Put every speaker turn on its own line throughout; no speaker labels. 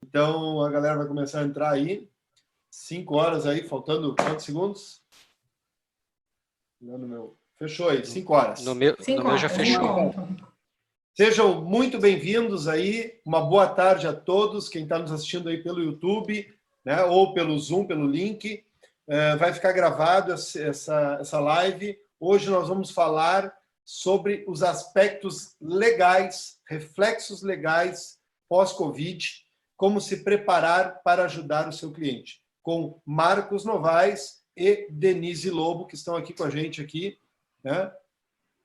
Então, a galera vai começar a entrar aí. 5 horas aí, faltando quantos segundos? No meu... Fechou aí, 5 horas.
No meu já fechou.
Sejam muito bem-vindos aí. Uma boa tarde a todos. Quem está nos assistindo aí pelo YouTube, né, ou pelo Zoom, pelo link. Vai ficar gravado essa live. Hoje nós vamos falar sobre os aspectos legais, reflexos legais pós-Covid, como se preparar para ajudar o seu cliente, com Marcos Novaes e Denise Lobo, que estão aqui com a gente aqui, né?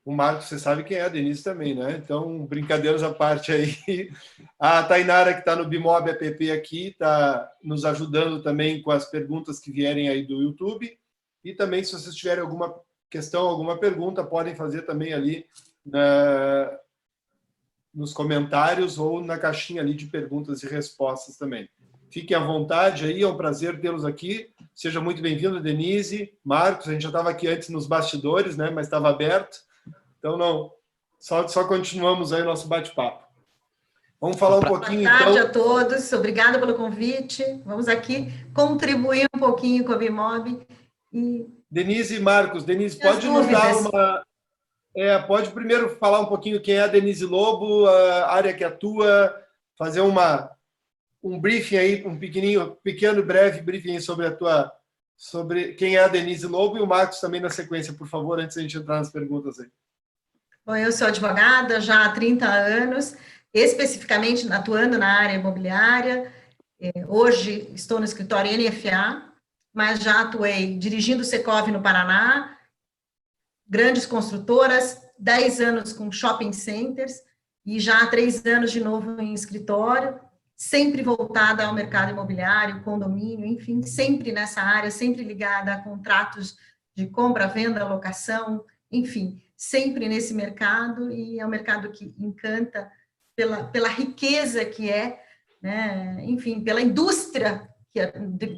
O Marcos, você sabe quem é, a Denise também, né? Então, brincadeiras à parte aí. A Tainara, que está no Bimob App aqui, está nos ajudando também com as perguntas que vierem aí do YouTube. E também, se vocês tiverem alguma questão, alguma pergunta, podem fazer também ali nos comentários ou na caixinha ali de perguntas e respostas também. Fiquem à vontade aí, é um prazer tê-los aqui. Seja muito bem-vindo, Denise, Marcos. A gente já estava aqui antes nos bastidores, né? Mas estava aberto. Então, não, só continuamos aí o nosso bate-papo. Vamos falar um pouquinho, então... Boa
tarde a todos, obrigada pelo convite. Vamos aqui contribuir um pouquinho com a Bimob.
Denise e Marcos, Denise, pode nos dar uma... pode primeiro falar um pouquinho quem é a Denise Lobo, a área que atua, fazer um briefing aí, um pequeno, breve briefing sobre quem é a Denise Lobo, e o Marcos também na sequência, por favor, antes da gente entrar nas perguntas aí.
Bom, eu sou advogada já há 30 anos, especificamente atuando na área imobiliária. Hoje estou no escritório NFA, mas já atuei dirigindo o Secov no Paraná, grandes construtoras, 10 anos com shopping centers, e já há 3 anos de novo em escritório, sempre voltada ao mercado imobiliário, condomínio, enfim, sempre nessa área, sempre ligada a contratos de compra, venda, locação, enfim, sempre nesse mercado, e é um mercado que encanta pela riqueza que é, né, enfim, pela indústria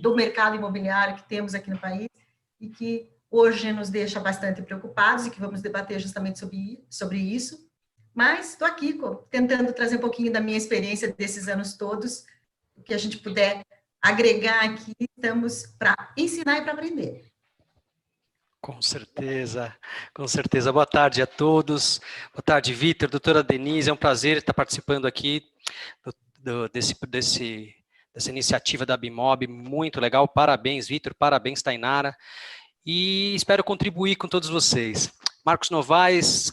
do mercado imobiliário que temos aqui no país, e que hoje nos deixa bastante preocupados, e que vamos debater justamente sobre isso. Mas estou aqui tentando trazer um pouquinho da minha experiência desses anos todos, o que a gente puder agregar aqui, estamos para ensinar e para aprender.
Com certeza, com certeza. Boa tarde a todos. Boa tarde, Vitor, doutora Denise. É um prazer estar participando aqui dessa iniciativa da Bimob. Muito legal. Parabéns, Vitor. Parabéns, Tainara. E espero contribuir com todos vocês. Marcos Novaes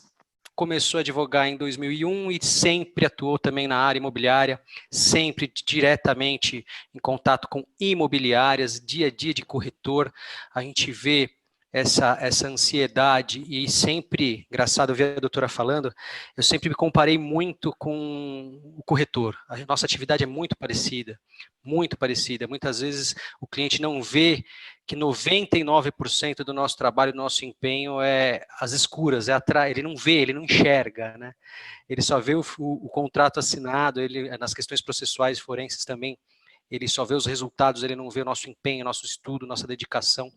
começou a advogar em 2001 e sempre atuou também na área imobiliária, sempre diretamente em contato com imobiliárias, dia a dia de corretor. A gente vê essa ansiedade e sempre, engraçado ver a doutora falando, eu sempre me comparei muito com o corretor. A nossa atividade é muito parecida, muito parecida. Muitas vezes o cliente não vê que 99% do nosso trabalho, do nosso empenho é às escuras, ele não vê, ele não enxerga, né? Ele só vê o contrato assinado, ele, nas questões processuais forenses também, ele só vê os resultados, ele não vê o nosso empenho, nosso estudo, nossa dedicação,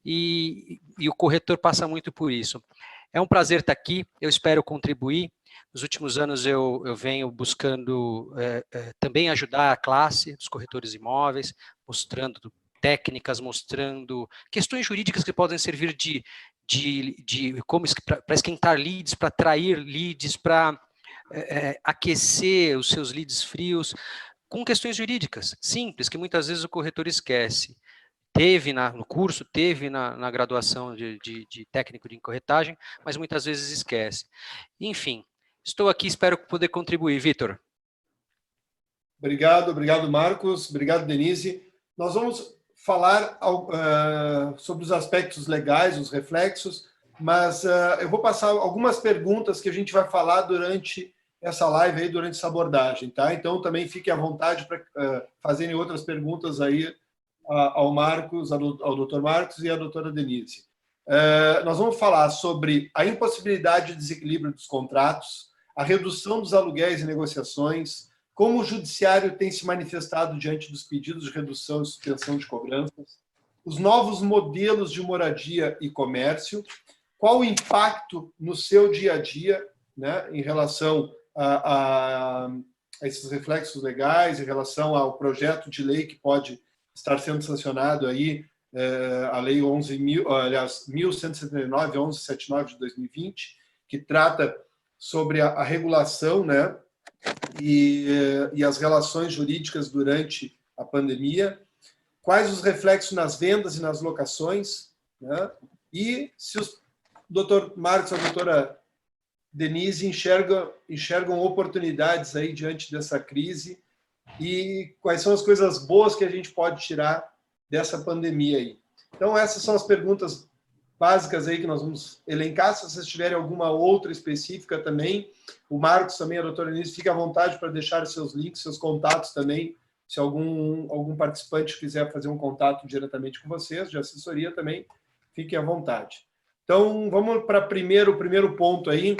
e o corretor passa muito por isso. É um prazer estar aqui, eu espero contribuir. Nos últimos anos eu venho buscando também ajudar a classe dos corretores imóveis, mostrando técnicas, mostrando questões jurídicas que podem servir para esquentar leads, para atrair leads, para aquecer os seus leads frios, com questões jurídicas simples, que muitas vezes o corretor esquece. Teve no curso, teve na graduação de técnico de corretagem, mas muitas vezes esquece. Enfim, estou aqui, espero poder contribuir. Vitor.
Obrigado, Marcos. Obrigado, Denise. Nós vamos falar sobre os aspectos legais, os reflexos, mas eu vou passar algumas perguntas que a gente vai falar durante essa live aí, durante essa abordagem, tá? Então, também fiquem à vontade para fazerem outras perguntas aí ao Marcos, ao Dr. Marcos e à doutora Denise. Nós vamos falar sobre a impossibilidade de desequilíbrio dos contratos, a redução dos aluguéis e negociações, como o judiciário tem se manifestado diante dos pedidos de redução e suspensão de cobranças, os novos modelos de moradia e comércio, qual o impacto no seu dia a dia, né, em relação esses reflexos legais em relação ao projeto de lei que pode estar sendo sancionado aí, a Lei 11.179, 1179 de 2020, que trata sobre a regulação, né, e as relações jurídicas durante a pandemia, quais os reflexos nas vendas e nas locações, né, e se o Dr. Marcos e a doutora Denise enxergam oportunidades aí diante dessa crise e quais são as coisas boas que a gente pode tirar dessa pandemia aí. Então, essas são as perguntas básicas aí que nós vamos elencar. Se vocês tiverem alguma outra específica também, o Marcos também, a doutora Denise, fique à vontade para deixar seus links, seus contatos também, se algum participante quiser fazer um contato diretamente com vocês, de assessoria também, fiquem à vontade. Então, vamos para o primeiro ponto aí,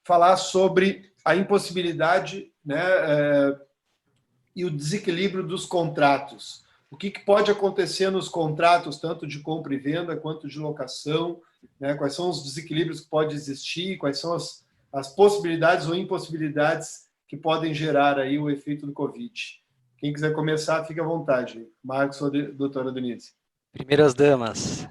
falar sobre a impossibilidade, né, e o desequilíbrio dos contratos. O que pode acontecer nos contratos, tanto de compra e venda, quanto de locação, né, quais são os desequilíbrios que podem existir, quais são as possibilidades ou impossibilidades que podem gerar aí o efeito do Covid. Quem quiser começar, fique à vontade. Marcos ou doutora Denise.
Primeiras damas.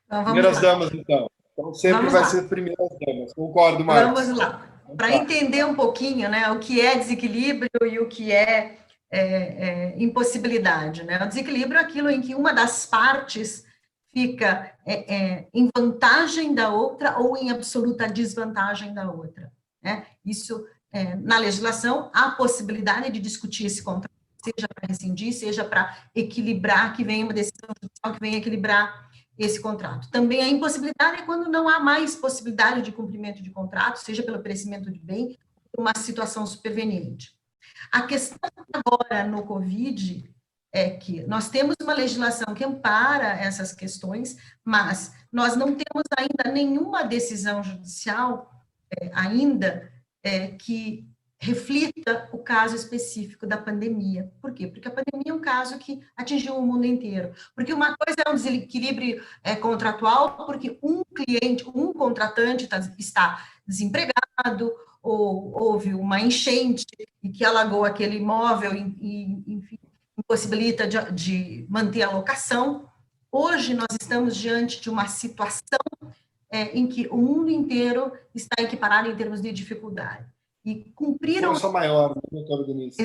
Então,
primeiras damas, então. Então, sempre vai ser primeiras damas. Concordo, Marcos.
Vamos lá. Para entender um pouquinho, né, o que é desequilíbrio e o que é impossibilidade, né? O desequilíbrio é aquilo em que uma das partes fica em vantagem da outra ou em absoluta desvantagem da outra, né? Isso, na legislação, há a possibilidade de discutir esse contrato, seja para rescindir, seja para equilibrar, que venha uma decisão judicial que venha equilibrar esse contrato. Também a impossibilidade é quando não há mais possibilidade de cumprimento de contrato, seja pelo perecimento de bem, ou uma situação superveniente. A questão agora no Covid é que nós temos uma legislação que ampara essas questões, mas nós não temos ainda nenhuma decisão judicial ainda que reflita o caso específico da pandemia. Por quê? Porque a pandemia é um caso que atingiu o mundo inteiro. Porque uma coisa é um desequilíbrio contratual, porque um contratante está desempregado, ou houve uma enchente e que alagou aquele imóvel e enfim, impossibilita de manter a locação. Hoje nós estamos diante de uma situação em que o mundo inteiro está equiparado em termos de dificuldade. E cumpriram...
Força maior, né, doutora Denise?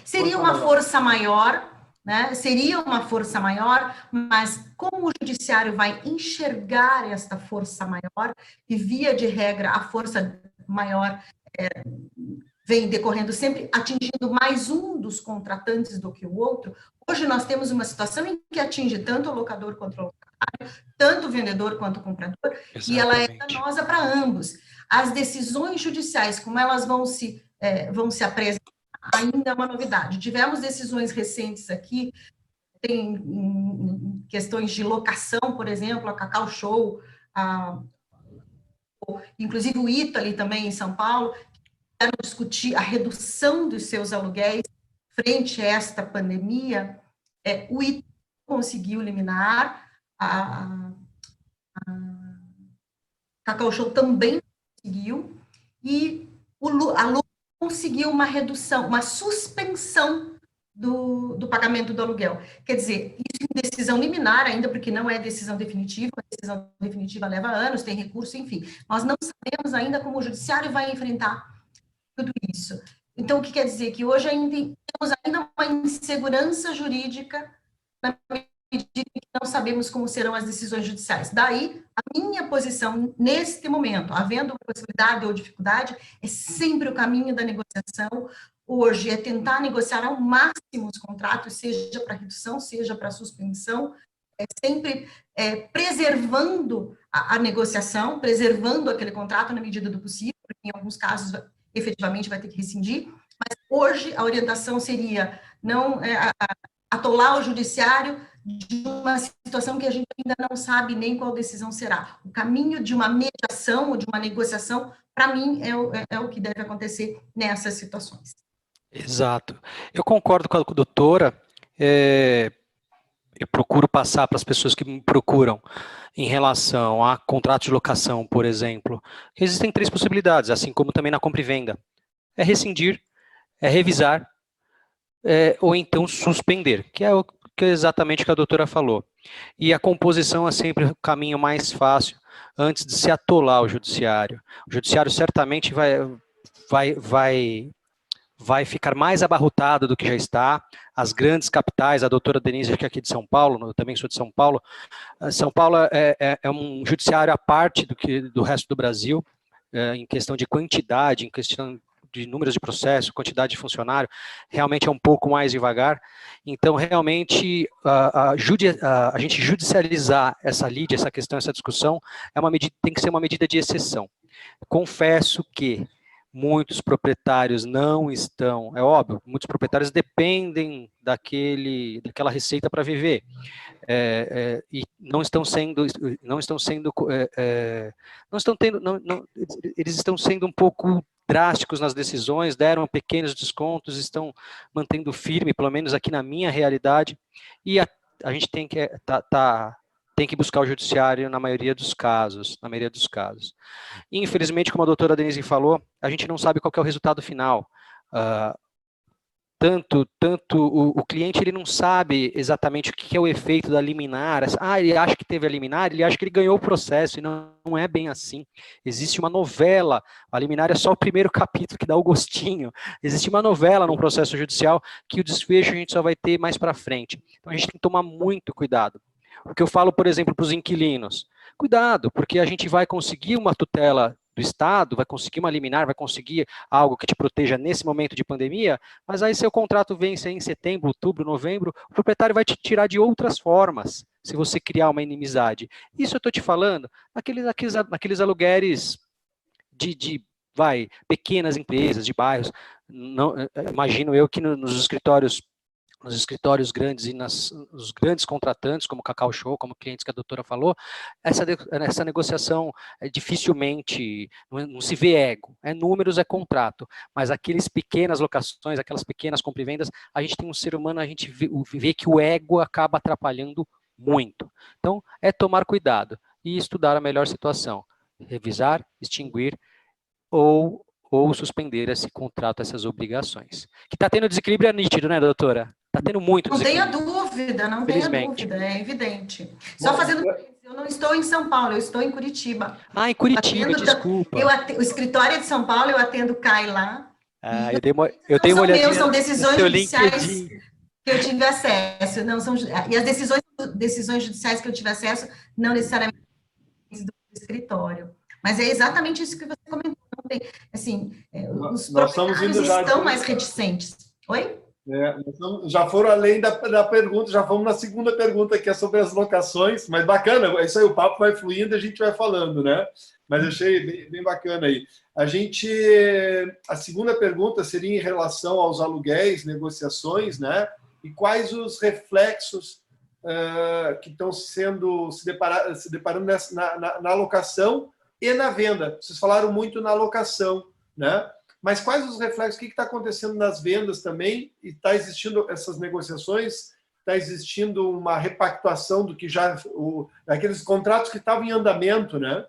Seria uma força maior, né? Seria uma força maior, mas como o judiciário vai enxergar esta força maior, e via de regra a força maior vem decorrendo sempre, atingindo mais um dos contratantes do que o outro. Hoje nós temos uma situação em que atinge tanto o locador quanto o locatário, tanto o vendedor quanto o comprador, Exatamente. E ela é danosa para ambos. As decisões judiciais, como elas vão se apresentar, ainda é uma novidade. Tivemos decisões recentes aqui, tem questões de locação, por exemplo, a Cacau Show, inclusive o Italy também em São Paulo, quero discutir a redução dos seus aluguéis frente a esta pandemia. O Italy conseguiu eliminar, a Cacau Show também conseguiu, e a Lu conseguiu uma redução, uma suspensão do pagamento do aluguel. Quer dizer, isso em decisão liminar ainda, porque não é decisão definitiva, a decisão definitiva leva anos, tem recurso, enfim. Nós não sabemos ainda como o judiciário vai enfrentar tudo isso. Então, o que quer dizer? Que hoje temos ainda uma insegurança jurídica na medida que não sabemos como serão as decisões judiciais. Daí, a minha posição, neste momento, havendo possibilidade ou dificuldade, é sempre o caminho da negociação. Hoje é tentar negociar ao máximo os contratos, seja para redução, seja para suspensão, sempre preservando a negociação, preservando aquele contrato na medida do possível, porque em alguns casos efetivamente vai ter que rescindir, mas hoje a orientação seria não atolar o judiciário de uma situação que a gente ainda não sabe nem qual decisão será. O caminho de uma mediação ou de uma negociação, para mim, é o que deve acontecer nessas situações.
Exato. Eu concordo com a doutora. Eu procuro passar para as pessoas que me procuram em relação a contrato de locação, por exemplo. Existem 3 possibilidades, assim como também na compra e venda. É rescindir, é revisar ou então suspender, que é exatamente o que a doutora falou. E a composição é sempre o caminho mais fácil antes de se atolar o judiciário. O judiciário certamente vai ficar mais abarrotado do que já está. As grandes capitais, a doutora Denise, que é aqui de São Paulo, eu também sou de São Paulo. São Paulo é um judiciário à parte do resto do Brasil, em questão de quantidade, em questão de números de processo, quantidade de funcionário, realmente é um pouco mais devagar. Então, realmente, a gente judicializar essa lide, essa questão, essa discussão, tem que ser uma medida de exceção. Confesso que muitos proprietários não estão, é óbvio, muitos proprietários dependem daquela receita para viver, e eles estão sendo um pouco drásticos nas decisões, deram pequenos descontos, estão mantendo firme, pelo menos aqui na minha realidade, e a gente tem que buscar o judiciário na maioria dos casos, Infelizmente, como a doutora Denise falou, a gente não sabe qual que é o resultado final. O cliente ele não sabe exatamente o que é o efeito da liminar. Ele acha que teve a liminar, ele acha que ele ganhou o processo, e não é bem assim. Existe uma novela, a liminar é só o primeiro capítulo que dá o gostinho. Existe uma novela num processo judicial que o desfecho a gente só vai ter mais para frente. Então a gente tem que tomar muito cuidado. O que eu falo, por exemplo, para os inquilinos, cuidado, porque a gente vai conseguir uma tutela do Estado, vai conseguir uma liminar, vai conseguir algo que te proteja nesse momento de pandemia, mas aí seu contrato vence em setembro, outubro, novembro, o proprietário vai te tirar de outras formas, se você criar uma inimizade. Isso eu estou te falando naqueles aluguéis de pequenas empresas, de bairros. Não, imagino eu que nos escritórios grandes e nos grandes contratantes, como o Cacau Show, como clientes que a doutora falou, essa negociação dificilmente, não se vê ego, números, é contrato, mas aquelas pequenas locações, aquelas pequenas compra e vendas, a gente tem um ser humano, a gente vê que o ego acaba atrapalhando muito. Então, é tomar cuidado e estudar a melhor situação, revisar, extinguir ou suspender esse contrato, essas obrigações. Que está tendo desequilíbrio nítido, né, doutora? Está tendo muito desequilíbrio.
Não tenha dúvida, é evidente. Só fazendo, eu não estou em São Paulo, eu estou em Curitiba.
Em Curitiba, desculpa.
O escritório é de São Paulo, eu atendo CAI lá.
Eu tenho uma olhadinha.
São decisões judiciais que eu tive acesso. E as decisões judiciais que eu tive acesso, não necessariamente do escritório. Mas é exatamente isso que você comentou. Assim, os proprietários estão mais reticentes. Oi?
Já foram além da pergunta, já vamos na segunda pergunta, que é sobre as locações, mas bacana, isso aí, o papo vai fluindo e a gente vai falando, né? Mas achei bem bacana aí. A segunda pergunta seria em relação aos aluguéis, negociações, né? E quais os reflexos que estão se deparando na locação e na venda. Vocês falaram muito na locação, né? Mas quais os reflexos? O que está acontecendo nas vendas também? E está existindo essas negociações? Está existindo uma repactuação do que daqueles contratos que estavam em andamento, né?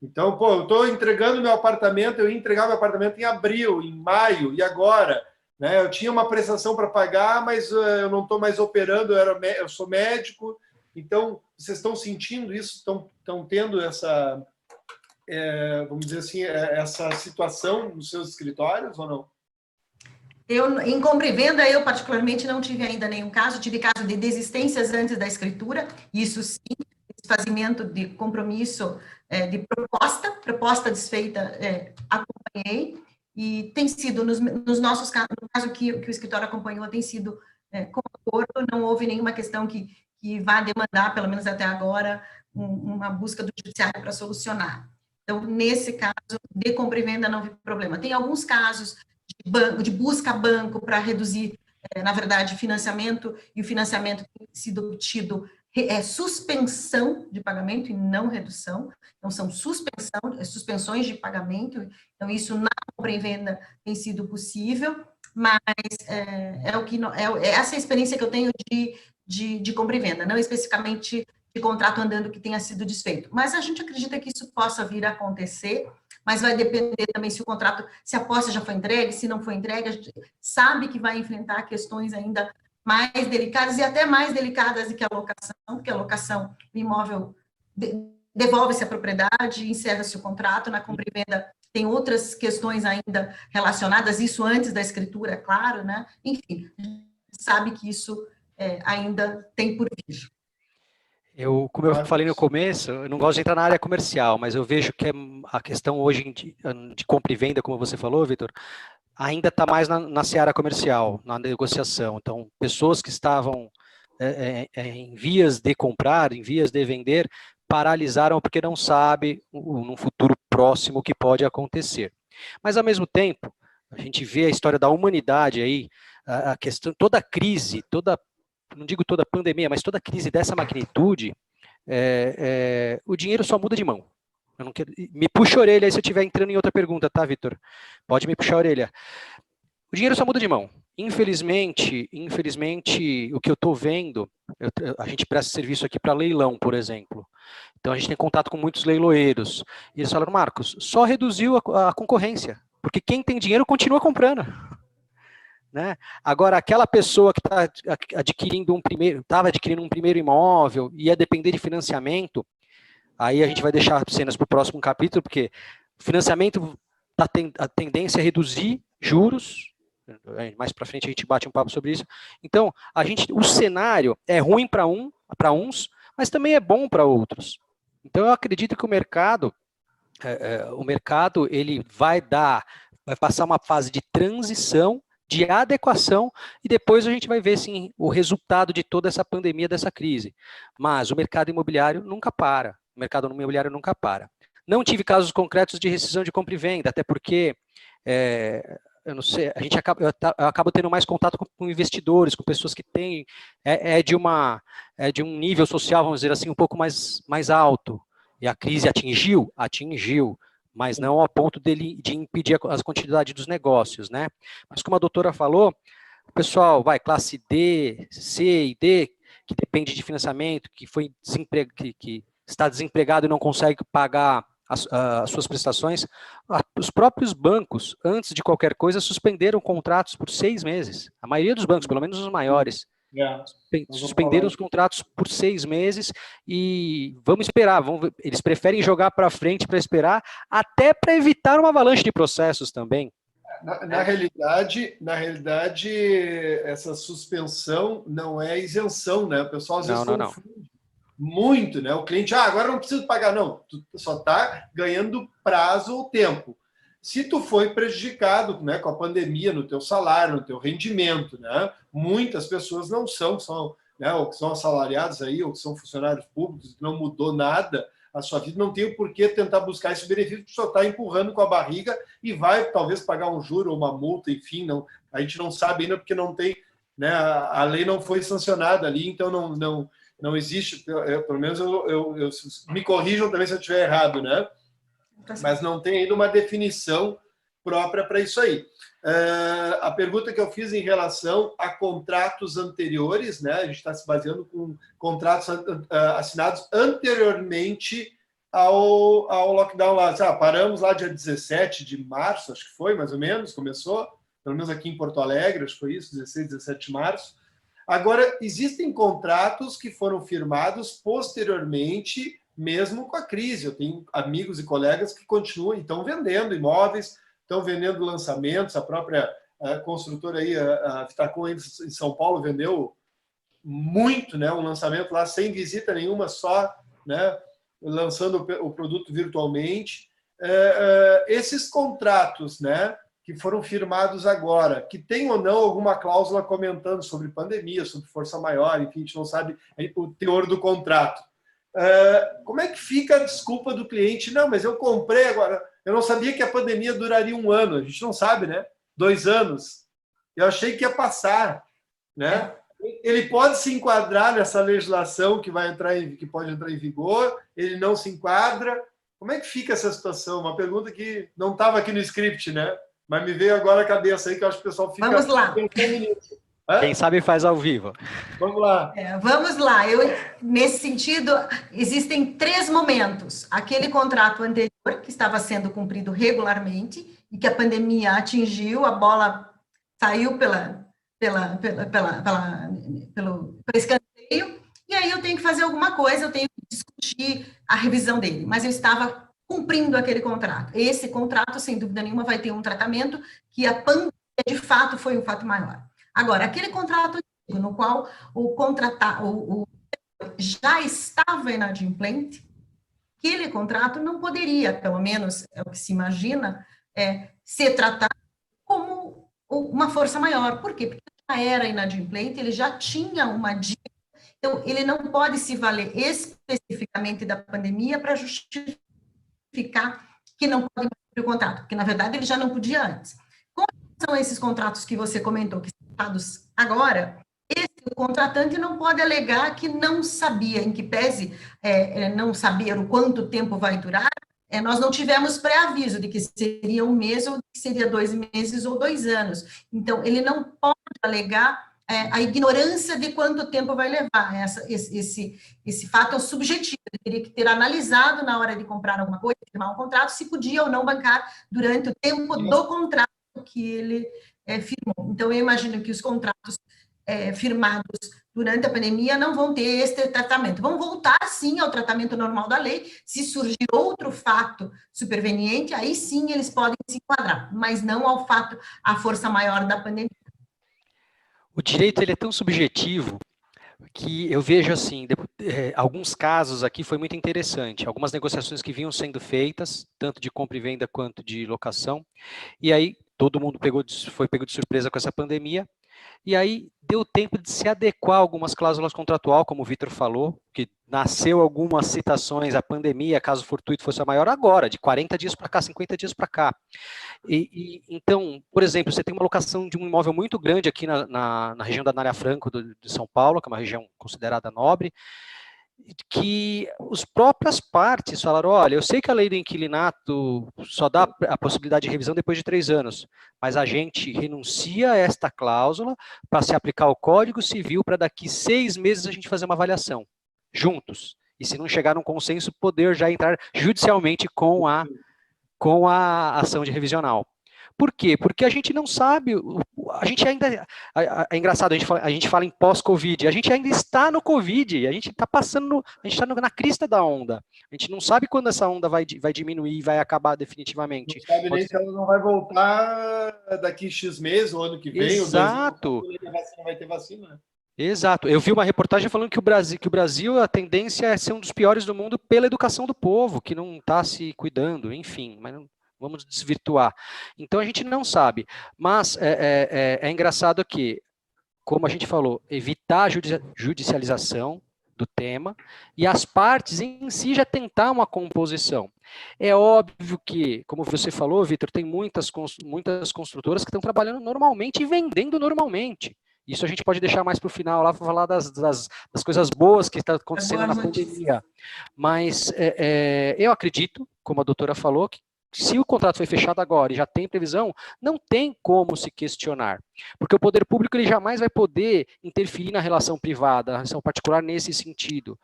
Então, eu estou entregando meu apartamento, eu ia entregar meu apartamento em abril, em maio, e agora? Né? Eu tinha uma prestação para pagar, mas eu não estou mais operando, eu sou médico. Então, vocês estão sentindo isso? Estão tendo essa... vamos dizer assim, essa situação nos seus escritórios ou não?
Em compra e venda, eu particularmente não tive ainda nenhum caso, tive caso de desistências antes da escritura, isso sim, desfazimento de compromisso, de proposta desfeita, acompanhei, e tem sido, nos nossos casos, no caso que o escritório acompanhou, tem sido com acordo, não houve nenhuma questão que vá demandar, pelo menos até agora, uma busca do judiciário para solucionar. Então, nesse caso, de compra e venda não vi problema. Tem alguns casos de busca a banco para reduzir, na verdade, financiamento, e o financiamento tem sido obtido suspensão de pagamento e não redução. Então, são suspensões de pagamento. Então, isso na compra e venda tem sido possível, mas essa experiência que eu tenho de compra e venda, não especificamente de contrato andando que tenha sido desfeito. Mas a gente acredita que isso possa vir a acontecer, mas vai depender também se o contrato, se a posse já foi entregue, se não foi entregue, a gente sabe que vai enfrentar questões ainda mais delicadas e até mais delicadas do que a locação, porque a locação do imóvel devolve-se a propriedade, encerra-se o contrato, na compra e venda tem outras questões ainda relacionadas, isso antes da escritura, claro, né? Enfim, a gente sabe que isso ainda tem por vir.
Como eu falei no começo, eu não gosto de entrar na área comercial, mas eu vejo que a questão hoje de compra e venda, como você falou, Vitor, ainda está mais na seara comercial, na negociação. Então, pessoas que estavam em vias de comprar, em vias de vender, paralisaram porque não sabe num futuro próximo o que pode acontecer. Mas, ao mesmo tempo, a gente vê a história da humanidade aí, a questão, toda a crise, não digo toda a pandemia, mas toda a crise dessa magnitude, o dinheiro só muda de mão. Eu não quero, me puxa a orelha aí se eu estiver entrando em outra pergunta, tá, Vitor? Pode me puxar a orelha. O dinheiro só muda de mão. Infelizmente, o que eu estou vendo, a gente presta serviço aqui para leilão, por exemplo. Então, a gente tem contato com muitos leiloeiros. E eles falaram, Marcos, só reduziu a concorrência, porque quem tem dinheiro continua comprando. Né? Agora, aquela pessoa que estava adquirindo um primeiro imóvel, ia depender de financiamento, aí a gente vai deixar cenas para o próximo capítulo, porque o financiamento, a tendência é reduzir juros, mais para frente a gente bate um papo sobre isso. Então, o cenário é ruim para uns, mas também é bom para outros. Então, eu acredito que o mercado ele vai passar uma fase de transição, de adequação, e depois a gente vai ver, sim, o resultado de toda essa pandemia, dessa crise. Mas o mercado imobiliário nunca para. O mercado imobiliário nunca para. Não tive casos concretos de rescisão de compra e venda, até porque, eu não sei, eu acabo tendo mais contato com investidores, com pessoas que têm, de um nível social, vamos dizer assim, um pouco mais alto. E a crise atingiu, mas não ao ponto de impedir a continuidade dos negócios, né? Mas como a doutora falou, o pessoal classe D, C e D, que depende de financiamento, que está desempregado e não consegue pagar as suas prestações, os próprios bancos, antes de qualquer coisa, suspenderam contratos por 6 meses. A maioria dos bancos, pelo menos os maiores, suspenderam os contratos por 6 meses e vamos esperar. Eles preferem jogar para frente para esperar, até para evitar uma avalanche de processos também.
Na realidade, essa suspensão não é isenção, né? O pessoal às vezes confunde muito, né? O cliente, agora não preciso pagar, não. Tu só está ganhando prazo ou tempo. Se tu foi prejudicado, né, com a pandemia no teu salário, no teu rendimento, né? Muitas pessoas não são, né, ou que são assalariados aí, ou que são funcionários públicos, não mudou nada a sua vida, não tem o porquê tentar buscar esse benefício, porque só está empurrando com a barriga e vai talvez pagar um juro ou uma multa, enfim, a gente não sabe ainda porque não tem, né, a lei não foi sancionada ali, então não existe, pelo menos eu me corrijam também se eu estiver errado, né? Mas não tem ainda uma definição própria para isso aí. A pergunta que eu fiz em relação a contratos anteriores, né? A gente está se baseando com contratos assinados anteriormente ao lockdown lá. Paramos lá dia 17 de março, acho que foi, mais ou menos, começou, pelo menos aqui em Porto Alegre, acho que foi isso, 16, 17 de março. Agora, existem contratos que foram firmados posteriormente, mesmo com a crise. Eu tenho amigos e colegas que continuam, estão vendendo imóveis, estão vendendo lançamentos. A própria construtora aí, a Vitacom em São Paulo, vendeu muito, né? Um lançamento lá sem visita nenhuma, só, né, lançando o produto virtualmente. Esses contratos, né, que foram firmados agora, que tem ou não alguma cláusula comentando sobre pandemia, sobre força maior, enfim, a gente não sabe o teor do contrato. Como é que fica a desculpa do cliente? Não, mas eu comprei agora, eu não sabia que a pandemia duraria 1 ano, a gente não sabe, né? 2 anos. Eu achei que ia passar, né? Ele pode se enquadrar nessa legislação que pode entrar em vigor, ele não se enquadra. Como é que fica essa situação? Uma pergunta que não estava aqui no script, né? Mas me veio agora a cabeça aí, que eu acho que o pessoal fica...
Vamos lá.
Quem sabe faz ao vivo.
Vamos lá.
Vamos lá. Nesse sentido, existem 3 momentos. Aquele contrato anterior que estava sendo cumprido regularmente e que a pandemia atingiu, a bola saiu pelo escanteio, e aí eu tenho que fazer alguma coisa, eu tenho que discutir a revisão dele, mas eu estava cumprindo aquele contrato. Esse contrato, sem dúvida nenhuma, vai ter um tratamento que a pandemia, de fato, foi um fato maior. Agora, aquele contrato no qual o já estava inadimplente, aquele contrato não poderia, pelo menos é o que se imagina, ser tratado como uma força maior. Por quê? Porque já era inadimplente, ele já tinha uma dívida, então ele não pode se valer especificamente da pandemia para justificar que não pode cumprir o contrato, porque na verdade ele já não podia antes. Como são esses contratos que você comentou, que são dados agora, o contratante não pode alegar que não sabia, em que pese não saber o quanto tempo vai durar, nós não tivemos pré-aviso de que seria um mês, ou que seria 2 meses, ou 2 anos. Então, ele não pode alegar a ignorância de quanto tempo vai levar. Esse fato é subjetivo, ele teria que ter analisado na hora de comprar alguma coisa, firmar um contrato, se podia ou não bancar durante o tempo do contrato que ele firmou. Então, eu imagino que os contratos firmados durante a pandemia não vão ter esse tratamento. Vão voltar, sim, ao tratamento normal da lei. Se surgir outro fato superveniente, aí sim eles podem se enquadrar, mas não ao fato, à força maior da pandemia.
O direito ele é tão subjetivo que eu vejo assim, alguns casos aqui foi muito interessante, algumas negociações que vinham sendo feitas, tanto de compra e venda quanto de locação, e aí todo mundo foi pego de surpresa com essa pandemia, e aí deu tempo de se adequar a algumas cláusulas contratual, como o Vitor falou, que nasceu algumas citações, a pandemia, caso fortuito fosse a maior agora, de 40 dias para cá, 50 dias para cá. Então, por exemplo, você tem uma locação de um imóvel muito grande aqui na região da Anália Franco de São Paulo, que é uma região considerada nobre, que as próprias partes falaram, olha, eu sei que a lei do inquilinato só dá a possibilidade de revisão depois de 3 anos, mas a gente renuncia a esta cláusula para se aplicar o Código Civil para daqui 6 meses a gente fazer uma avaliação, juntos. E se não chegar num consenso, poder já entrar judicialmente com a ação de revisional. Por quê? Porque a gente não sabe, a gente ainda, é engraçado, a gente fala em pós-Covid, a gente ainda está no Covid, a gente está passando, a gente está na crista da onda, a gente não sabe quando essa onda vai diminuir e vai acabar definitivamente.
Não sabe nem se ela não vai voltar daqui X meses, ou ano que vem,
Exato.
ou 2 anos, vai ter vacina.
Exato. Eu vi uma reportagem falando que o Brasil, a tendência é ser um dos piores do mundo pela educação do povo, que não está se cuidando, enfim, mas não... Vamos desvirtuar. Então, a gente não sabe. Mas é engraçado que, como a gente falou, evitar a judicialização do tema e as partes em si já tentar uma composição. É óbvio que, como você falou, Vitor, tem muitas construtoras que estão trabalhando normalmente e vendendo normalmente. Isso a gente pode deixar mais para o final, lá para falar das coisas boas que estão acontecendo na pandemia. Mas eu acredito, como a doutora falou, que se o contrato foi fechado agora e já tem previsão, não tem como se questionar. Porque o poder público ele jamais vai poder interferir na relação privada, na relação particular nesse sentido.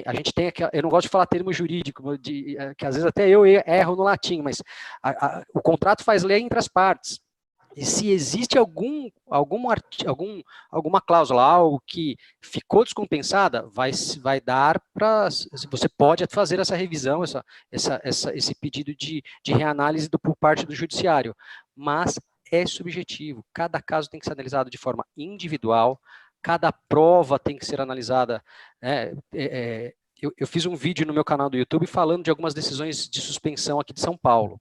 A gente tem eu não gosto de falar termo jurídico, que às vezes até eu erro no latim, mas o contrato faz lei entre as partes. E se existe alguma cláusula, algo que ficou descompensada, vai dar para... Você pode fazer essa revisão, esse pedido de reanálise por parte do judiciário. Mas é subjetivo. Cada caso tem que ser analisado de forma individual, cada prova tem que ser analisada. Eu fiz um vídeo no meu canal do YouTube falando de algumas decisões de suspensão aqui de São Paulo.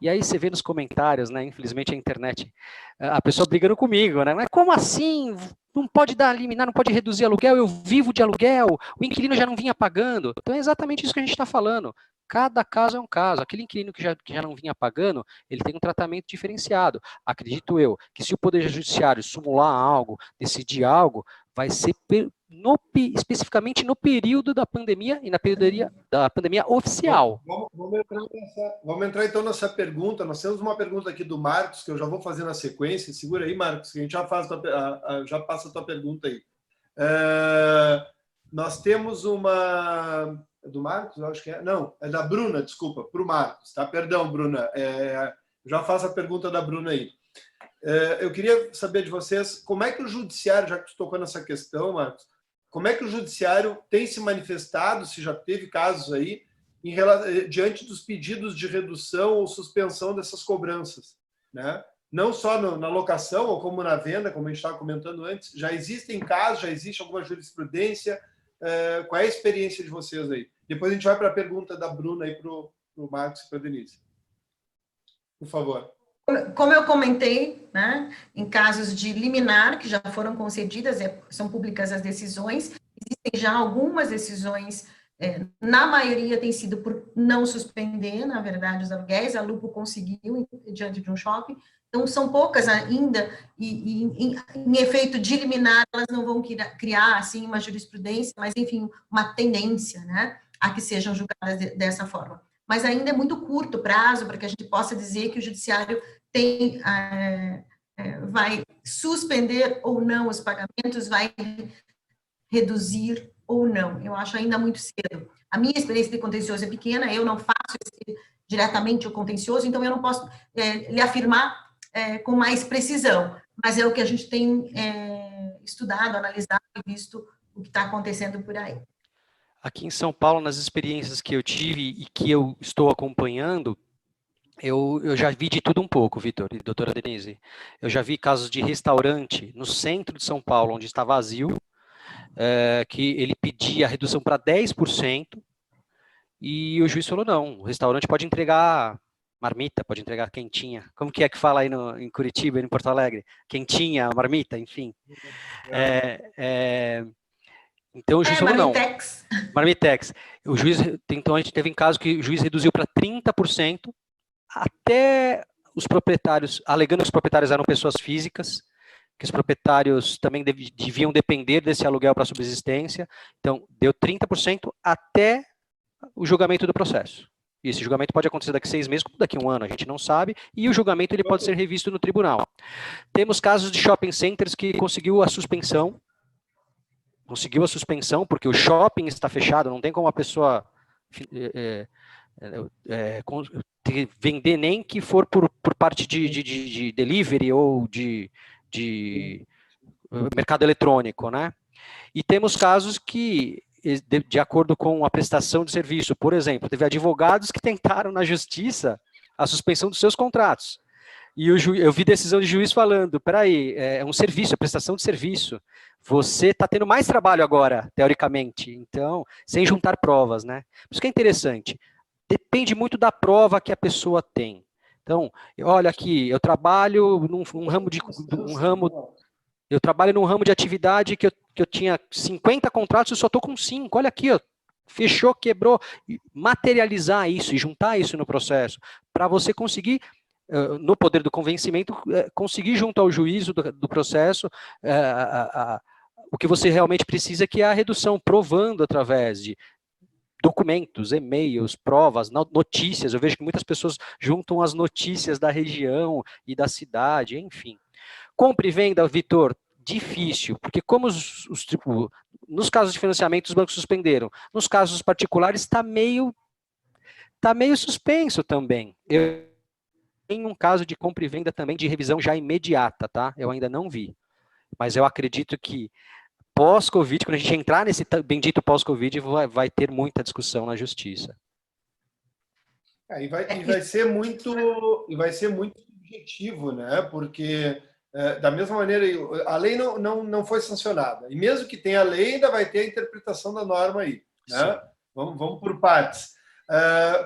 E aí você vê nos comentários, né, infelizmente a internet, a pessoa brigando comigo, né, mas como assim? Não pode dar liminar, não pode reduzir aluguel, eu vivo de aluguel, o inquilino já não vinha pagando. Então é exatamente isso que a gente está falando. Cada caso é um caso. Aquele inquilino que já não vinha pagando, ele tem um tratamento diferenciado. Acredito eu que se o Poder Judiciário sumular algo, decidir algo, vai ser especificamente no período da pandemia e na pandemia oficial.
Vamos entrar então nessa pergunta. Nós temos uma pergunta aqui do Marcos, que eu já vou fazer na sequência. Segura aí, Marcos, que a gente já passa a tua pergunta aí. nós temos uma... É do Marcos? Eu acho que é. Não, é da Bruna, desculpa, para o Marcos. Tá? Perdão, Bruna. Já faço a pergunta da Bruna aí. Eu queria saber de vocês como é que o judiciário, já que tu tocou nessa questão, Marcos, como é que o judiciário tem se manifestado, se já teve casos aí, diante dos pedidos de redução ou suspensão dessas cobranças, né? Não só na locação, ou como na venda, como a gente estava comentando antes, já existem casos, já existe alguma jurisprudência? Qual é a experiência de vocês aí? Depois a gente vai para a pergunta da Bruna aí para o Marcos e para a Denise. Por favor.
Como eu comentei, né, em casos de liminar, que já foram concedidas, são públicas as decisões, existem já algumas decisões, na maioria tem sido por não suspender, na verdade, os aluguéis, a Lupo conseguiu diante de um shopping, então são poucas ainda, e em efeito de liminar, elas não vão criar, assim, uma jurisprudência, mas, enfim, uma tendência, né, a que sejam julgadas dessa forma. Mas ainda é muito curto prazo para que a gente possa dizer que o judiciário vai suspender ou não os pagamentos, vai reduzir ou não. Eu acho ainda muito cedo. A minha experiência de contencioso é pequena, eu não faço diretamente o contencioso, então eu não posso lhe afirmar com mais precisão, mas é o que a gente tem estudado, analisado e visto o que está acontecendo por aí.
Aqui em São Paulo, nas experiências que eu tive e que eu estou acompanhando, eu já vi de tudo um pouco, Vitor e doutora Denise. Eu já vi casos de restaurante no centro de São Paulo, onde está vazio, que ele pedia a redução para 10%, e o juiz falou, não, o restaurante pode entregar marmita, pode entregar quentinha. Como que fala aí em Curitiba, em Porto Alegre? Quentinha, marmita, enfim. Então o juiz falou,
Marmitex.
não. Marmitex. O juiz, então a gente teve em caso que o juiz reduziu para 30%, até os proprietários, alegando que os proprietários eram pessoas físicas, que os proprietários também deviam depender desse aluguel para subsistência. Então, deu 30% até o julgamento do processo. E esse julgamento pode acontecer daqui a 6 meses, como daqui a um ano, a gente não sabe, e o julgamento ele pode ser revisto no tribunal. Temos casos de shopping centers que conseguiu a suspensão, porque o shopping está fechado, não tem como a pessoa vender nem que for por parte de delivery ou de mercado eletrônico, né? E temos casos que, de acordo com a prestação de serviço, por exemplo, teve advogados que tentaram na justiça a suspensão dos seus contratos. E eu vi decisão de juiz falando, peraí, é um serviço, é prestação de serviço. Você está tendo mais trabalho agora, teoricamente, então, sem juntar provas, né? Por isso que é interessante. Depende muito da prova que a pessoa tem. Então, olha aqui, eu trabalho num ramo de atividade que eu tinha 50 contratos, eu só estou com 5. Olha aqui, ó, fechou, quebrou. Materializar isso e juntar isso no processo, para você conseguir, no poder do convencimento, conseguir junto ao juízo do processo o que você realmente precisa, que é a redução, provando através de documentos, e-mails, provas, notícias. Eu vejo que muitas pessoas juntam as notícias da região e da cidade, enfim. Compra e venda, Vitor, difícil, porque como nos casos de financiamento os bancos suspenderam, nos casos particulares está meio suspenso também. Eu tenho um caso de compra e venda também de revisão já imediata, tá? Eu ainda não vi, mas eu acredito que pós-Covid, quando a gente entrar nesse bendito pós-Covid, vai ter muita discussão na justiça.
E vai ser muito subjetivo, né? Porque, da mesma maneira, a lei não foi sancionada. E mesmo que tenha a lei, ainda vai ter a interpretação da norma aí. Né? Vamos por partes.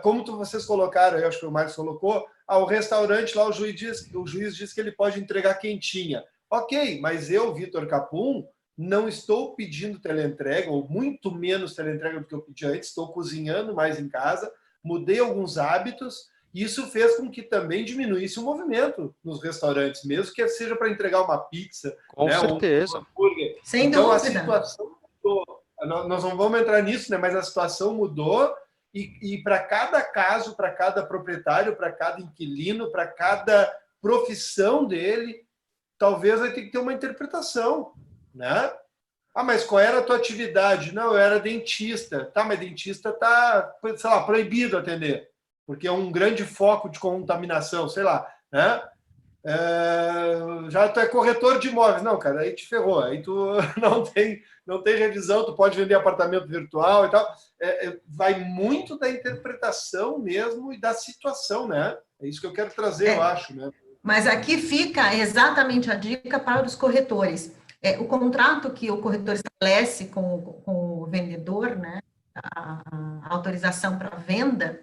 Como vocês colocaram, eu acho que o Marcos colocou, o restaurante lá, o juiz diz que ele pode entregar quentinha. Ok, mas eu, Vitor Capum, não estou pedindo teleentrega, ou muito menos teleentrega do que eu pedi antes, estou cozinhando mais em casa, mudei alguns hábitos, e isso fez com que também diminuísse o movimento nos restaurantes, mesmo que seja para entregar uma pizza,
com certeza.
Um hambúrguer.
Sem
então,
dúvida.
A situação mudou. Nós não vamos entrar nisso, né? Mas a situação mudou, e para cada caso, para cada proprietário, para cada inquilino, para cada profissão dele, talvez vai ter que ter uma interpretação, né? mas qual era a tua atividade? Não, eu era dentista. Tá, mas dentista tá, sei lá, proibido atender, porque é um grande foco de contaminação, sei lá, né? Já tu é corretor de imóveis. Não, cara, aí te ferrou. Aí tu não tem revisão, tu pode vender apartamento virtual e tal. Vai muito da interpretação mesmo e da situação, né? É isso que eu quero trazer, eu acho, né?
Mas aqui fica exatamente a dica para os corretores. O contrato que o corretor estabelece com o vendedor, né, a autorização para venda,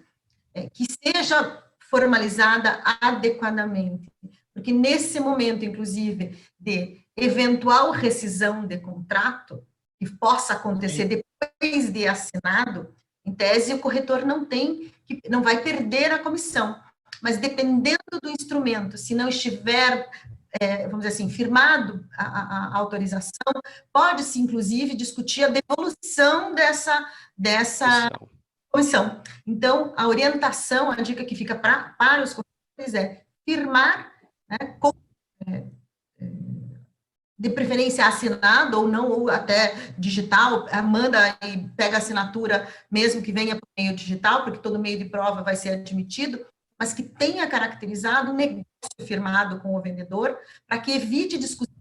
que seja formalizada adequadamente. Porque nesse momento, inclusive, de eventual rescisão de contrato, que possa acontecer depois de assinado, em tese o corretor não vai perder a comissão. Mas dependendo do instrumento, se não estiver, vamos dizer assim, firmado a autorização, pode-se, inclusive, discutir a devolução dessa comissão. Então, a orientação, a dica que fica para os corretores é firmar, né, de preferência assinado ou não, ou até digital, manda e pega a assinatura, mesmo que venha por meio digital, porque todo meio de prova vai ser admitido, mas que tenha caracterizado um negócio firmado com o vendedor, para que evite discussão.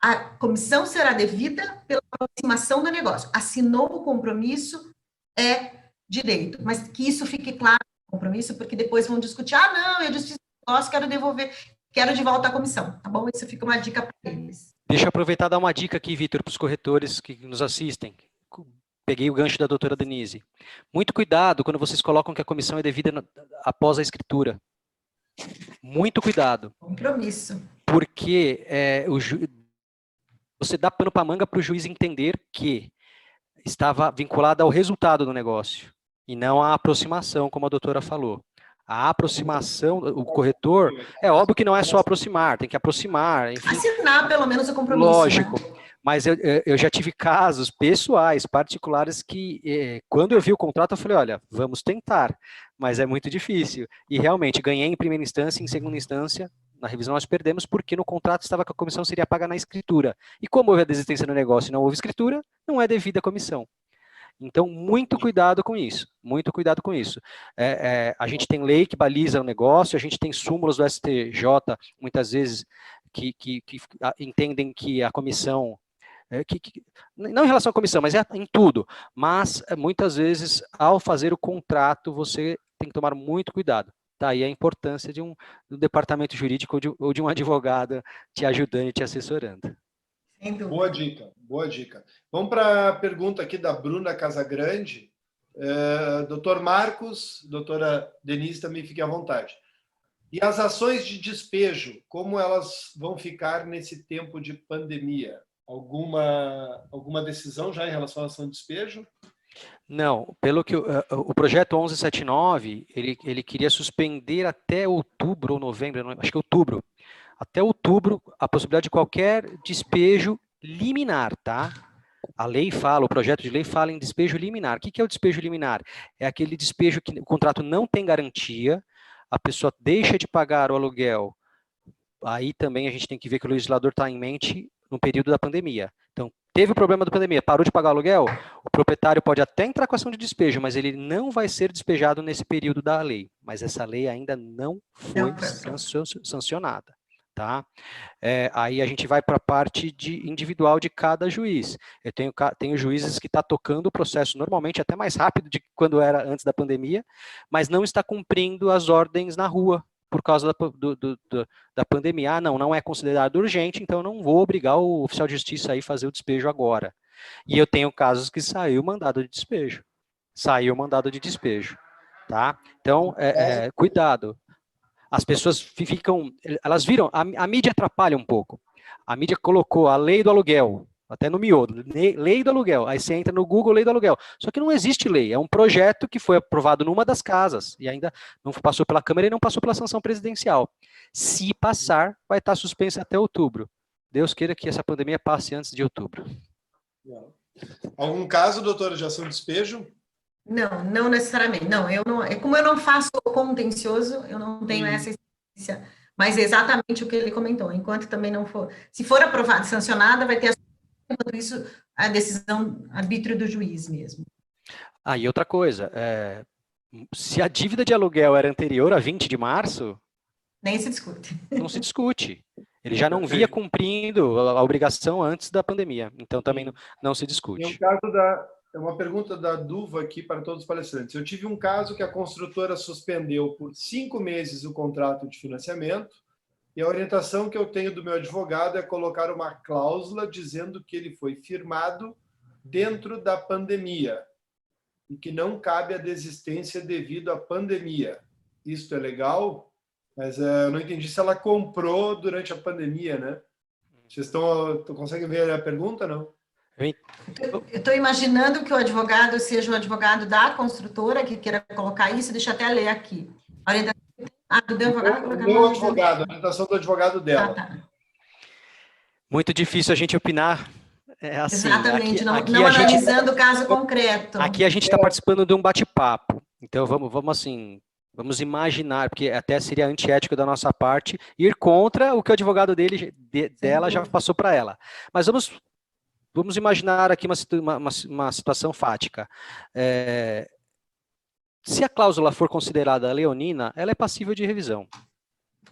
A comissão será devida pela aproximação do negócio. Assinou o compromisso, é direito, mas que isso fique claro no compromisso, porque depois vão discutir, não, eu disse negócio, quero devolver, quero de volta a comissão, tá bom? Isso fica uma dica para eles.
Deixa eu aproveitar e dar uma dica aqui, Vitor, para os corretores que nos assistem. Peguei o gancho da doutora Denise. Muito cuidado quando vocês colocam que a comissão é devida após a escritura. Muito cuidado.
Compromisso.
Porque você dá pano para manga para o juiz entender que estava vinculada ao resultado do negócio e não à aproximação, como a doutora falou. A aproximação, o corretor, é óbvio que não é só aproximar, tem que aproximar, enfim.
Assinar pelo menos o compromisso.
Lógico,
né?
Mas eu já tive casos pessoais, particulares, que quando eu vi o contrato eu falei, olha, vamos tentar, mas é muito difícil. E realmente ganhei em primeira instância, em segunda instância, na revisão nós perdemos, porque no contrato estava que a comissão seria paga na escritura. E como houve a desistência no negócio e não houve escritura, não é devida a comissão. Então, muito cuidado com isso, muito cuidado com isso. A gente tem lei que baliza o negócio, a gente tem súmulas do STJ, muitas vezes, que entendem que a comissão, não em relação à comissão, mas em tudo, mas muitas vezes, ao fazer o contrato, você tem que tomar muito cuidado. Daí a importância do departamento jurídico ou de um advogado te ajudando e te assessorando.
Boa dica, boa dica. Vamos para a pergunta aqui da Bruna Casagrande. Doutor Marcos, doutora Denise, também fiquem à vontade. E as ações de despejo, como elas vão ficar nesse tempo de pandemia? Alguma decisão já em relação à ação de despejo?
Não, pelo que o projeto 1179, ele queria suspender até outubro ou novembro, acho que outubro, até outubro, a possibilidade de qualquer despejo liminar, tá? A lei fala, o projeto de lei fala em despejo liminar. O que é o despejo liminar? É aquele despejo que o contrato não tem garantia, a pessoa deixa de pagar o aluguel. Aí também a gente tem que ver que o legislador está em mente no período da pandemia. Então, teve o problema da pandemia, parou de pagar o aluguel, o proprietário pode até entrar com ação de despejo, mas ele não vai ser despejado nesse período da lei. Mas essa lei ainda não foi sancionada. Tá? Aí a gente vai para a parte individual de cada juiz. Eu tenho juízes que estão tocando o processo normalmente até mais rápido de quando era antes da pandemia, mas não está cumprindo as ordens na rua por causa da pandemia. Não é considerado urgente, então eu não vou obrigar o oficial de justiça a ir fazer o despejo agora. E eu tenho casos que saiu mandado de despejo. Tá? Então, cuidado. As pessoas elas viram, a mídia atrapalha um pouco. A mídia colocou a lei do aluguel, até no miolo, lei do aluguel. Aí você entra no Google, lei do aluguel. Só que não existe lei, é um projeto que foi aprovado numa das casas, e ainda não passou pela Câmara e não passou pela sanção presidencial. Se passar, vai estar suspensa até outubro. Deus queira que essa pandemia passe antes de outubro.
Algum caso, doutora, de ação de despejo?
Não necessariamente. Não, como eu não faço contencioso, eu não tenho essa experiência. Mas é exatamente o que ele comentou. Enquanto também não for, se for aprovada e sancionada, vai ter a enquanto isso, a decisão, arbítrio do juiz mesmo.
Ah, e outra coisa, se a dívida de aluguel era anterior a 20 de março,
Nem se discute.
não se discute. Ele já não via cumprindo a obrigação antes da pandemia, então também não se discute.
Tem um caso é uma pergunta da Duva aqui para todos os palestrantes. Eu tive um caso que a construtora suspendeu por 5 meses o contrato de financiamento e a orientação que eu tenho do meu advogado é colocar uma cláusula dizendo que ele foi firmado dentro da pandemia e que não cabe a desistência devido à pandemia. Isto é legal? Mas eu não entendi se ela comprou durante a pandemia, né? Vocês conseguem ver a pergunta, não?
Eu estou imaginando que o advogado seja o advogado da construtora que queira colocar isso, deixa eu até ler aqui. A orientação do advogado...
O meu advogado, a orientação do advogado dela.
Ah, tá.
Muito difícil a gente opinar. Assim,
exatamente, não analisando o caso concreto.
Aqui a gente está participando de um bate-papo. Então, vamos imaginar, porque até seria antiético da nossa parte, ir contra o que o advogado dela já passou para ela. Mas vamos imaginar aqui uma situação fática. Se a cláusula for considerada leonina, ela é passível de revisão.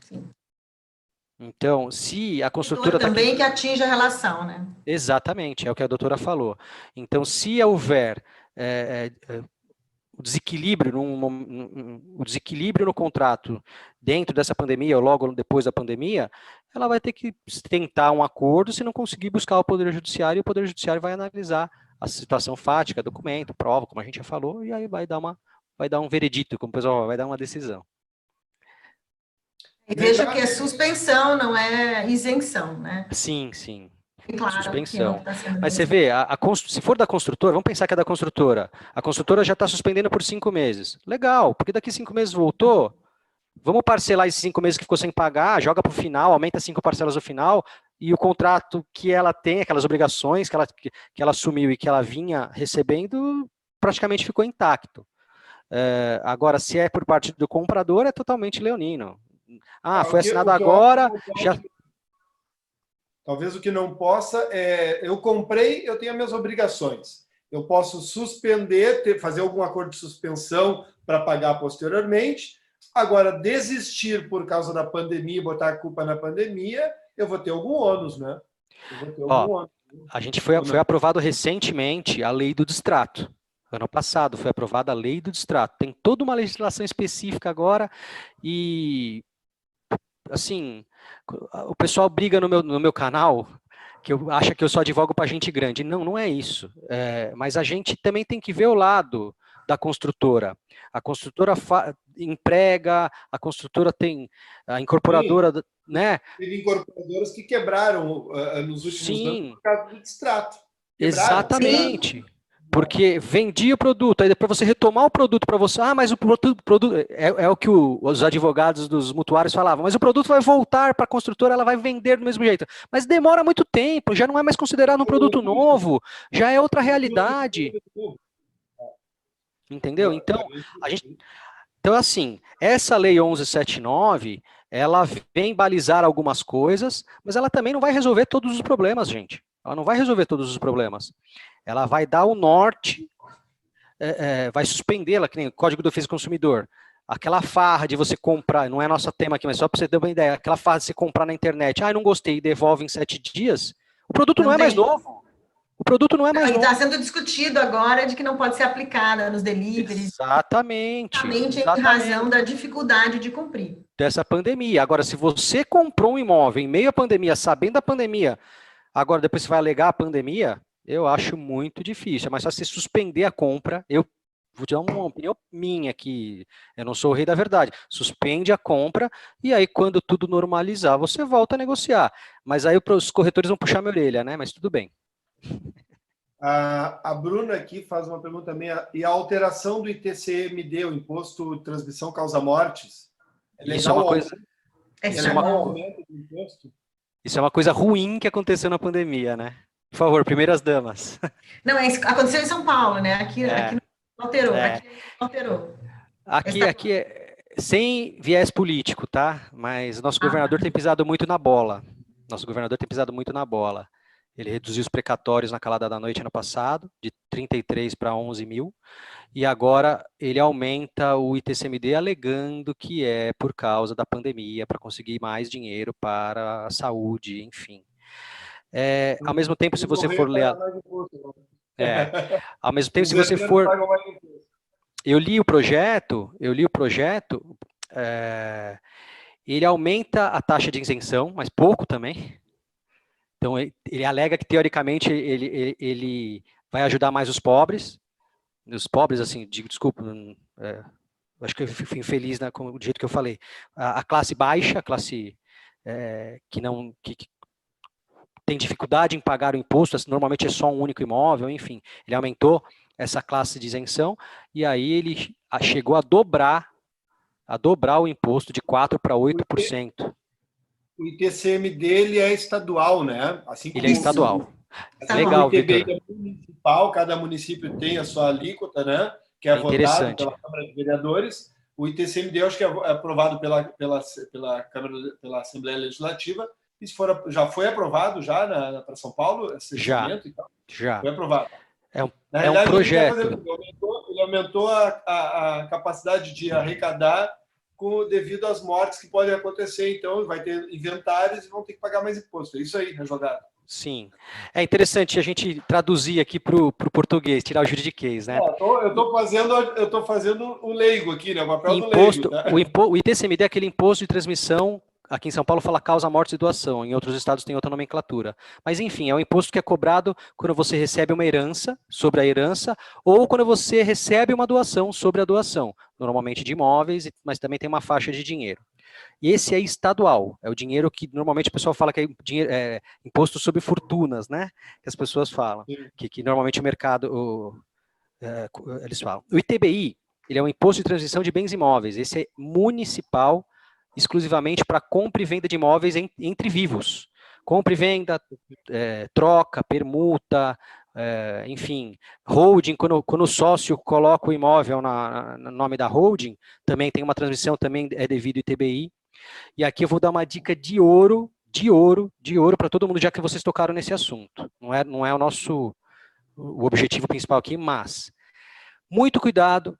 Sim.
Então, se a construtora...
Também que atinja a relação, né?
Exatamente, é o que a doutora falou. Então, se houver o desequilíbrio no contrato dentro dessa pandemia ou logo depois da pandemia, ela vai ter que tentar um acordo. Se não conseguir, buscar o Poder Judiciário, e o Poder Judiciário vai analisar a situação fática, documento, prova, como a gente já falou, e aí vai dar um veredito, como o pessoal vai dar uma decisão.
E veja que é suspensão, não é isenção, né?
Sim, sim.
Claro,
suspensão.
Tá
mas você vê, se for da construtora, vamos pensar que é da construtora. A construtora já está suspendendo por 5 meses. Legal, porque daqui 5 meses voltou, vamos parcelar esses 5 meses que ficou sem pagar, joga para o final, aumenta 5 parcelas no final, e o contrato que ela tem, aquelas obrigações que ela assumiu e que ela vinha recebendo, praticamente ficou intacto. Agora, se é por parte do comprador, é totalmente leonino. Foi assinado agora, já...
Talvez o que não possa eu comprei, eu tenho as minhas obrigações. Eu posso suspender, fazer algum acordo de suspensão para pagar posteriormente. Agora, desistir por causa da pandemia e botar a culpa na pandemia, eu vou ter algum ônus, né?
A gente foi aprovado recentemente a lei do distrato. Ano passado foi aprovada a lei do distrato. Tem toda uma legislação específica agora e, assim, o pessoal briga no meu canal que acha que eu só advogo para gente grande. Não, não é isso. Mas a gente também tem que ver o lado da construtora. A construtora emprega, a construtora tem a incorporadora, sim, né?
Teve incorporadoras que quebraram nos últimos anos por causa do distrato.
Exatamente. Sim. Porque vendia o produto, aí depois você retomar o produto para você, mas o produto é o que os advogados dos mutuários falavam, mas o produto vai voltar para a construtora, ela vai vender do mesmo jeito. Mas demora muito tempo, já não é mais considerado um produto novo, já é outra realidade. Entendeu? Então, assim, essa lei 1179, ela vem balizar algumas coisas, mas ela também não vai resolver todos os problemas, gente. Ela não vai resolver todos os problemas. Ela vai dar o norte, vai suspendê-la, que nem o Código de Defesa do Consumidor. Aquela farra de você comprar, não é nosso tema aqui, mas só para você ter uma ideia, aquela farra de você comprar na internet, não gostei, devolve em 7 dias, o produto não é mais novo. O produto não é mais novo.
Está sendo discutido agora de que não pode ser aplicada nos deliveries.
Exatamente.
Em razão da dificuldade de cumprir.
Dessa pandemia. Agora, se você comprou um imóvel em meio à pandemia, sabendo da pandemia, agora depois você vai alegar a pandemia, eu acho muito difícil. É mais fácil você suspender a compra. Eu vou te dar uma opinião minha aqui. Eu não sou o rei da verdade. Suspende a compra e aí, quando tudo normalizar, você volta a negociar. Mas aí os corretores vão puxar minha orelha, né? Mas tudo bem.
A Bruna aqui faz uma pergunta também. E a alteração do ITCMD, o Imposto de Transmissão Causa Mortes?
Isso é uma coisa... Isso é uma coisa ruim que aconteceu na pandemia, né? Por favor, primeiras damas.
Não, aconteceu em São Paulo, né? Aqui não alterou. Aqui não alterou.
Aqui é sem viés político, tá? Mas nosso governador tem pisado muito na bola. Ele reduziu os precatórios na calada da noite ano passado, de 33 para 11 mil, e agora ele aumenta o ITCMD alegando que é por causa da pandemia, para conseguir mais dinheiro para a saúde, enfim. Ao mesmo tempo, se você for ler... ao mesmo tempo, se você for... Eu li o projeto, ele aumenta a taxa de isenção, mas pouco também. Então, ele alega que, teoricamente, ele vai ajudar mais os pobres, assim, desculpa, acho que eu fui infeliz com o jeito que eu falei. A classe baixa, a classe que tem dificuldade em pagar o imposto, normalmente é só um único imóvel, enfim, ele aumentou essa classe de isenção, e aí ele chegou a dobrar o imposto de 4% para 8%.
O ITCM dele é estadual, né? Assim como
ele é estadual.
Legal, Vitor. É municipal, cada município tem a sua alíquota, né? Que é votado pela Câmara de Vereadores. O ITCMD, eu acho que é aprovado pela Câmara, pela Assembleia Legislativa. E se for, já foi aprovado para São Paulo?
Já.
Foi aprovado.
É um projeto.
Ele aumentou a capacidade de arrecadar devido às mortes que podem acontecer. Então, vai ter inventários e vão ter que pagar mais imposto. É isso aí, né, jogado?
Sim. É interessante a gente traduzir aqui para o português, tirar o juridiquês, né?
Eu estou fazendo o leigo aqui, né? O papel do leigo. Tá?
O ITCMD é aquele imposto de transmissão. Aqui em São Paulo fala causa, morte e doação, em outros estados tem outra nomenclatura. Mas, enfim, é um imposto que é cobrado quando você recebe uma herança, sobre a herança, ou quando você recebe uma doação sobre a doação, normalmente de imóveis, mas também tem uma faixa de dinheiro. E esse é estadual, é o dinheiro que normalmente o pessoal fala que é imposto sobre fortunas, né? Que as pessoas falam, que normalmente o mercado, eles falam. O ITBI, ele é um imposto de transição de bens imóveis, esse é municipal, exclusivamente para compra e venda de imóveis entre vivos. Compra e venda, troca, permuta, enfim, holding, quando o sócio coloca o imóvel no nome da holding, também tem uma transmissão, também é devido ao ITBI. E aqui eu vou dar uma dica de ouro para todo mundo, já que vocês tocaram nesse assunto. Não é o objetivo principal aqui, mas muito cuidado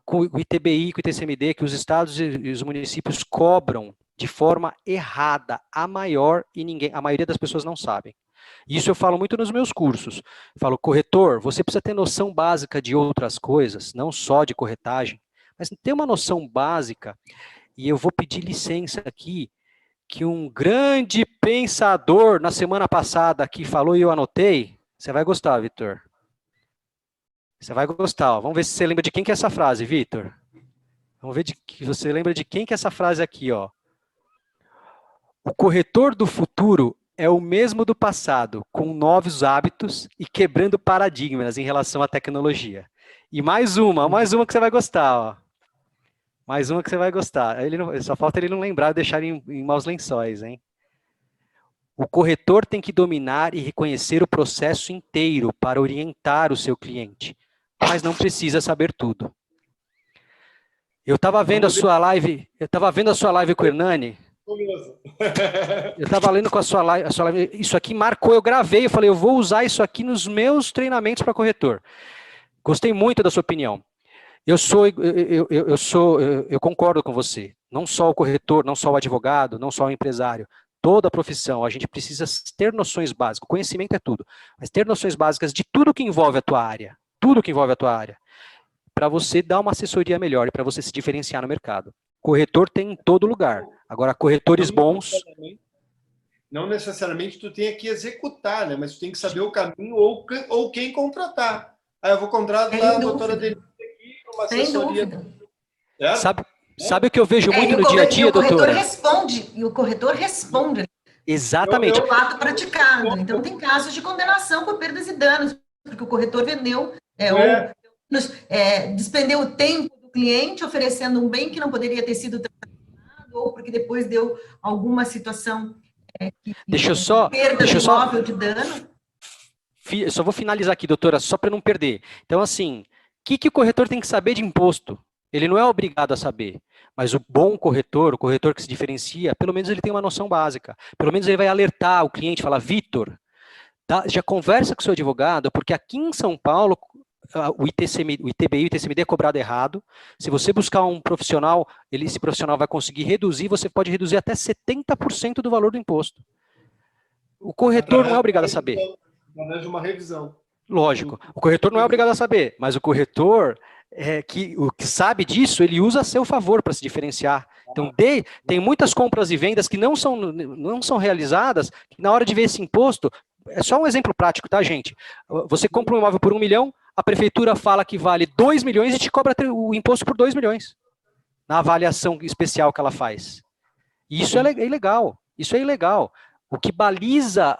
com o ITBI, com o ITCMD, que os estados e os municípios cobram de forma errada, a maioria das pessoas não sabem. Isso eu falo muito nos meus cursos. Falo, corretor, você precisa ter noção básica de outras coisas, não só de corretagem, mas ter uma noção básica, e eu vou pedir licença aqui, que um grande pensador na semana passada aqui falou e eu anotei, você vai gostar, Vitor. Você vai gostar. Ó. Vamos ver se você lembra de quem que é essa frase, Vitor. Vamos ver se você lembra de quem que é essa frase aqui. Ó. O corretor do futuro é o mesmo do passado, com novos hábitos e quebrando paradigmas em relação à tecnologia. E mais uma que você vai gostar. Ó. Mais uma que você vai gostar. Só falta ele não lembrar e deixar em maus lençóis, hein? O corretor tem que dominar e reconhecer o processo inteiro para orientar o seu cliente, mas não precisa saber tudo. Eu estava vendo a sua live, com o Hernani. Eu estava lendo com a sua live, isso aqui marcou, eu gravei, eu falei, eu vou usar isso aqui nos meus treinamentos para corretor. Gostei muito da sua opinião. Eu concordo com você. Não só o corretor, não só o advogado, não só o empresário. Toda a profissão, a gente precisa ter noções básicas. Conhecimento é tudo. Mas ter noções básicas de tudo que envolve a tua área. Tudo que envolve a tua área. Para você dar uma assessoria melhor e para você se diferenciar no mercado. Corretor tem em todo lugar. Agora, corretores bons...
Não necessariamente tu tem que executar, né? Mas tu tem que saber o caminho ou quem contratar. Eu vou contratar a doutora Denise aqui, uma assessoria.
Sabe o que eu vejo muito no dia a dia, doutora?
E o corretor responde.
Exatamente.
É o ato praticado. Então, tem casos de condenação por perdas e danos, porque o corretor vendeu, despendeu o tempo do cliente oferecendo um bem que não poderia ter sido transacionado, ou porque depois deu alguma situação perda de imóvel de dano.
Eu só vou finalizar aqui, doutora, só para não perder. Então, assim, o que o corretor tem que saber de imposto? Ele não é obrigado a saber, mas o bom corretor, o corretor que se diferencia, pelo menos ele tem uma noção básica. Pelo menos ele vai alertar o cliente, falar, Vitor, já conversa com o seu advogado, porque aqui em São Paulo, o ITBI e o ITCMD é cobrado errado. Se você buscar um profissional, esse profissional vai conseguir reduzir, você pode reduzir até 70% do valor do imposto. O corretor não é obrigado a saber.
Através de uma revisão.
Lógico, o corretor não é obrigado a saber, mas o corretor, o que sabe disso, ele usa a seu favor para se diferenciar. Então, tem muitas compras e vendas que não são realizadas, que na hora de ver esse imposto, é só um exemplo prático, tá, gente? Você compra um imóvel por 1 milhão, a prefeitura fala que vale 2 milhões e te cobra o imposto por 2 milhões, na avaliação especial que ela faz. E isso é ilegal, isso é ilegal. O que baliza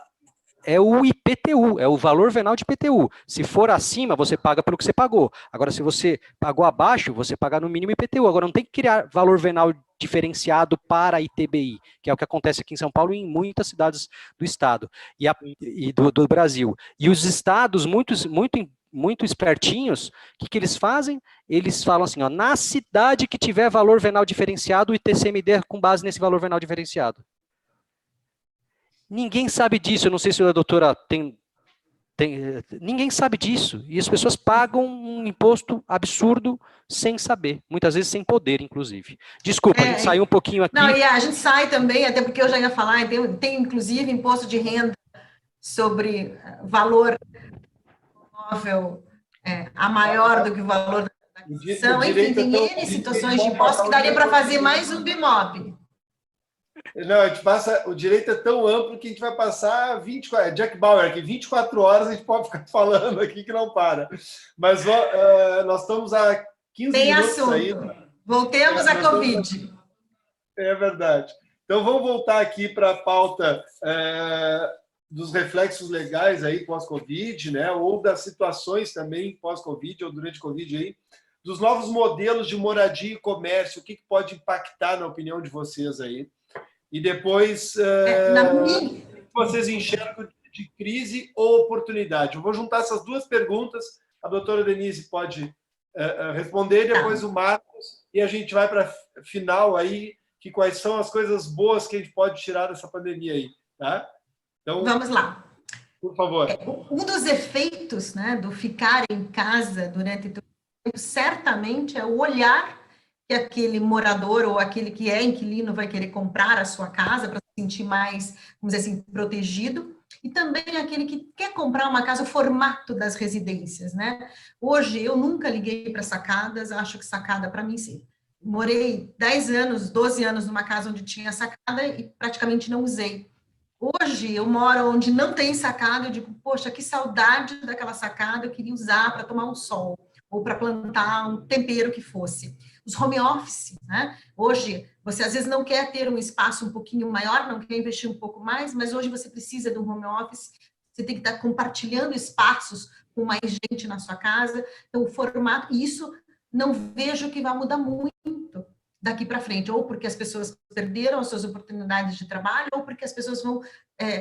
é o IPTU, é o valor venal de IPTU. Se for acima, você paga pelo que você pagou. Agora, se você pagou abaixo, você paga no mínimo IPTU. Agora, não tem que criar valor venal diferenciado para ITBI, que é o que acontece aqui em São Paulo e em muitas cidades do estado e do Brasil. E os estados, muito espertinhos, o que eles fazem? Eles falam assim, ó, na cidade que tiver valor venal diferenciado, o ITCMD é com base nesse valor venal diferenciado. Ninguém sabe disso, eu não sei se a doutora ninguém sabe disso, e as pessoas pagam um imposto absurdo sem saber, muitas vezes sem poder, inclusive. Desculpa, a gente saiu um pouquinho aqui.
Não, e a gente sai também, até porque eu já ia falar, tem inclusive imposto de renda sobre valor imóvel a maior do que o valor da aquisição, enfim, tem N situações de imposto que daria para fazer mais um BIMOB.
Não, a gente passa, o direito é tão amplo que a gente vai passar 24, Jack Bauer aqui, 24 horas a gente pode ficar falando aqui que não para. Mas nós estamos a 15
Tem
minutos
assunto.
aí.
Voltemos à Covid.
É verdade. Então vamos voltar aqui para a pauta dos reflexos legais aí pós-Covid, né? Ou das situações também pós-Covid ou durante Covid aí, dos novos modelos de moradia e comércio, o que pode impactar na opinião de vocês aí? E depois, vocês enxergam de crise ou oportunidade? Eu vou juntar essas duas perguntas, a doutora Denise pode responder, depois o Marcos, e a gente vai para a final aí, que quais são as coisas boas que a gente pode tirar dessa pandemia aí, tá? Então,
vamos lá.
Por favor.
Um dos efeitos, né, do ficar em casa durante todo o tempo, certamente é o olhar que aquele morador ou aquele que é inquilino vai querer comprar a sua casa para se sentir mais, vamos dizer assim, protegido, e também aquele que quer comprar uma casa, o formato das residências, né? Hoje, eu nunca liguei para sacadas, acho que sacada para mim, sim. Morei 10 anos, 12 anos numa casa onde tinha sacada e praticamente não usei. Hoje, eu moro onde não tem sacada, eu digo, poxa, que saudade daquela sacada, eu queria usar para tomar um sol, ou para plantar um tempero que fosse. Os home office, né? Hoje, você às vezes não quer ter um espaço um pouquinho maior, não quer investir um pouco mais, mas hoje você precisa de um home office, você tem que estar compartilhando espaços com mais gente na sua casa, então o formato, isso não vejo que vai mudar muito daqui para frente, ou porque as pessoas perderam as suas oportunidades de trabalho, ou porque as pessoas vão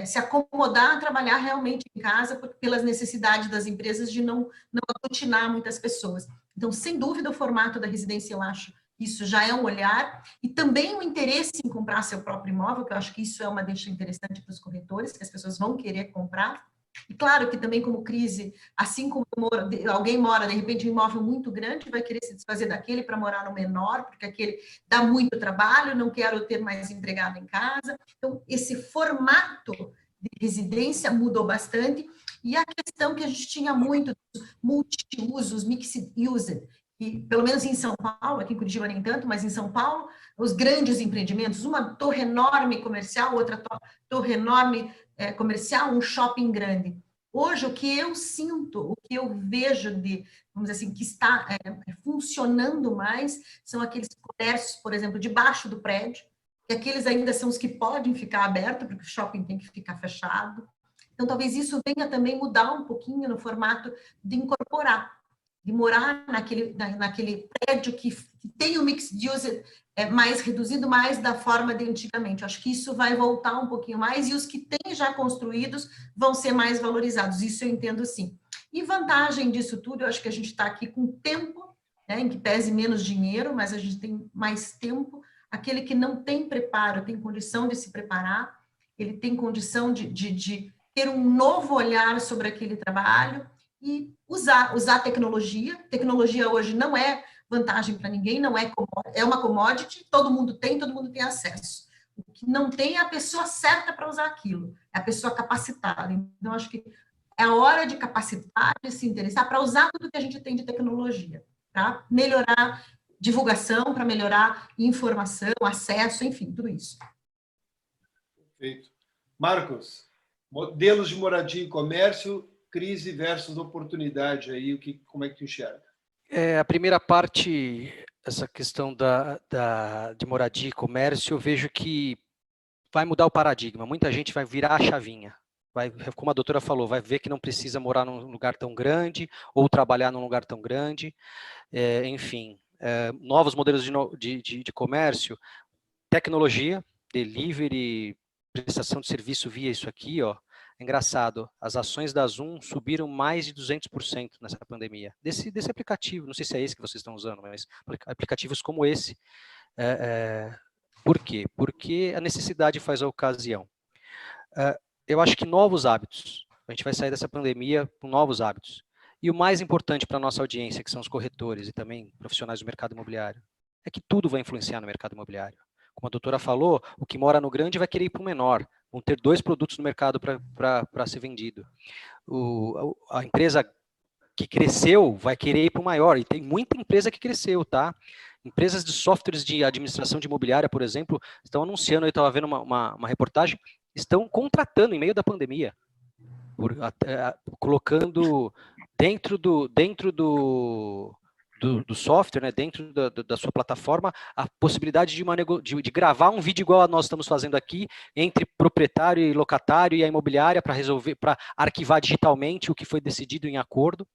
se acomodar a trabalhar realmente em casa pelas necessidades das empresas de não aglutinar muitas pessoas. Então, sem dúvida, o formato da residência, eu acho, isso já é um olhar, e também o interesse em comprar seu próprio imóvel, que eu acho que isso é uma deixa interessante para os corretores, que as pessoas vão querer comprar. E claro que também como crise, assim como alguém mora, de repente, em um imóvel muito grande, vai querer se desfazer daquele para morar no menor, porque aquele dá muito trabalho, não quero ter mais empregado em casa. Então, esse formato de residência mudou bastante, e a questão que a gente tinha muito, multiusos, mixed use, e pelo menos em São Paulo, aqui em Curitiba nem tanto, mas em São Paulo, os grandes empreendimentos, uma torre enorme comercial, outra torre enorme comercial, um shopping grande. Hoje, o que eu sinto, o que eu vejo de, vamos dizer assim, que está funcionando mais, são aqueles comércios, por exemplo, debaixo do prédio, que aqueles ainda são os que podem ficar abertos, porque o shopping tem que ficar fechado. Então, talvez isso venha também mudar um pouquinho no formato de incorporar, de morar naquele prédio que tem o mixed use mais reduzido, mais da forma de antigamente. Eu acho que isso vai voltar um pouquinho mais, e os que têm já construídos vão ser mais valorizados, isso eu entendo sim. E vantagem disso tudo, eu acho que a gente está aqui com tempo, né, em que pese menos dinheiro, mas a gente tem mais tempo. Aquele que não tem preparo, tem condição de se preparar, ele tem condição de ter um novo olhar sobre aquele trabalho e usar tecnologia. Tecnologia hoje não é vantagem para ninguém, não é, é uma commodity, todo mundo tem acesso. O que não tem é a pessoa certa para usar aquilo, é a pessoa capacitada. Então, acho que é a hora de capacitar, de se interessar para usar tudo que a gente tem de tecnologia, para melhorar divulgação, para melhorar informação, acesso, enfim, tudo isso.
Perfeito. Marcos, modelos de moradia e comércio, crise versus oportunidade, aí, como é que tu enxerga?
A primeira parte, essa questão de moradia e comércio, eu vejo que vai mudar o paradigma. Muita gente vai virar a chavinha. Como a doutora falou, vai ver que não precisa morar num lugar tão grande ou trabalhar num lugar tão grande. Enfim, novos modelos de comércio, tecnologia, delivery, prestação de serviço via isso aqui, ó. É engraçado, as ações da Zoom subiram mais de 200% nessa pandemia. Desse aplicativo, não sei se é esse que vocês estão usando, mas aplicativos como esse. Por quê? Porque a necessidade faz a ocasião. Eu acho que novos hábitos. A gente vai sair dessa pandemia com novos hábitos. E o mais importante para a nossa audiência, que são os corretores e também profissionais do mercado imobiliário, é que tudo vai influenciar no mercado imobiliário. Como a doutora falou, o que mora no grande vai querer ir para o menor. Vão ter 2 produtos no mercado para ser vendido. A empresa que cresceu vai querer ir para o maior. E tem muita empresa que cresceu, tá? Empresas de softwares de administração de imobiliária, por exemplo, estão anunciando, eu estava vendo uma reportagem, estão contratando em meio da pandemia, colocando dentro do software, né, dentro da sua plataforma, a possibilidade de gravar um vídeo igual a nós estamos fazendo aqui, entre proprietário e locatário e a imobiliária, para arquivar digitalmente o que foi decidido em acordo.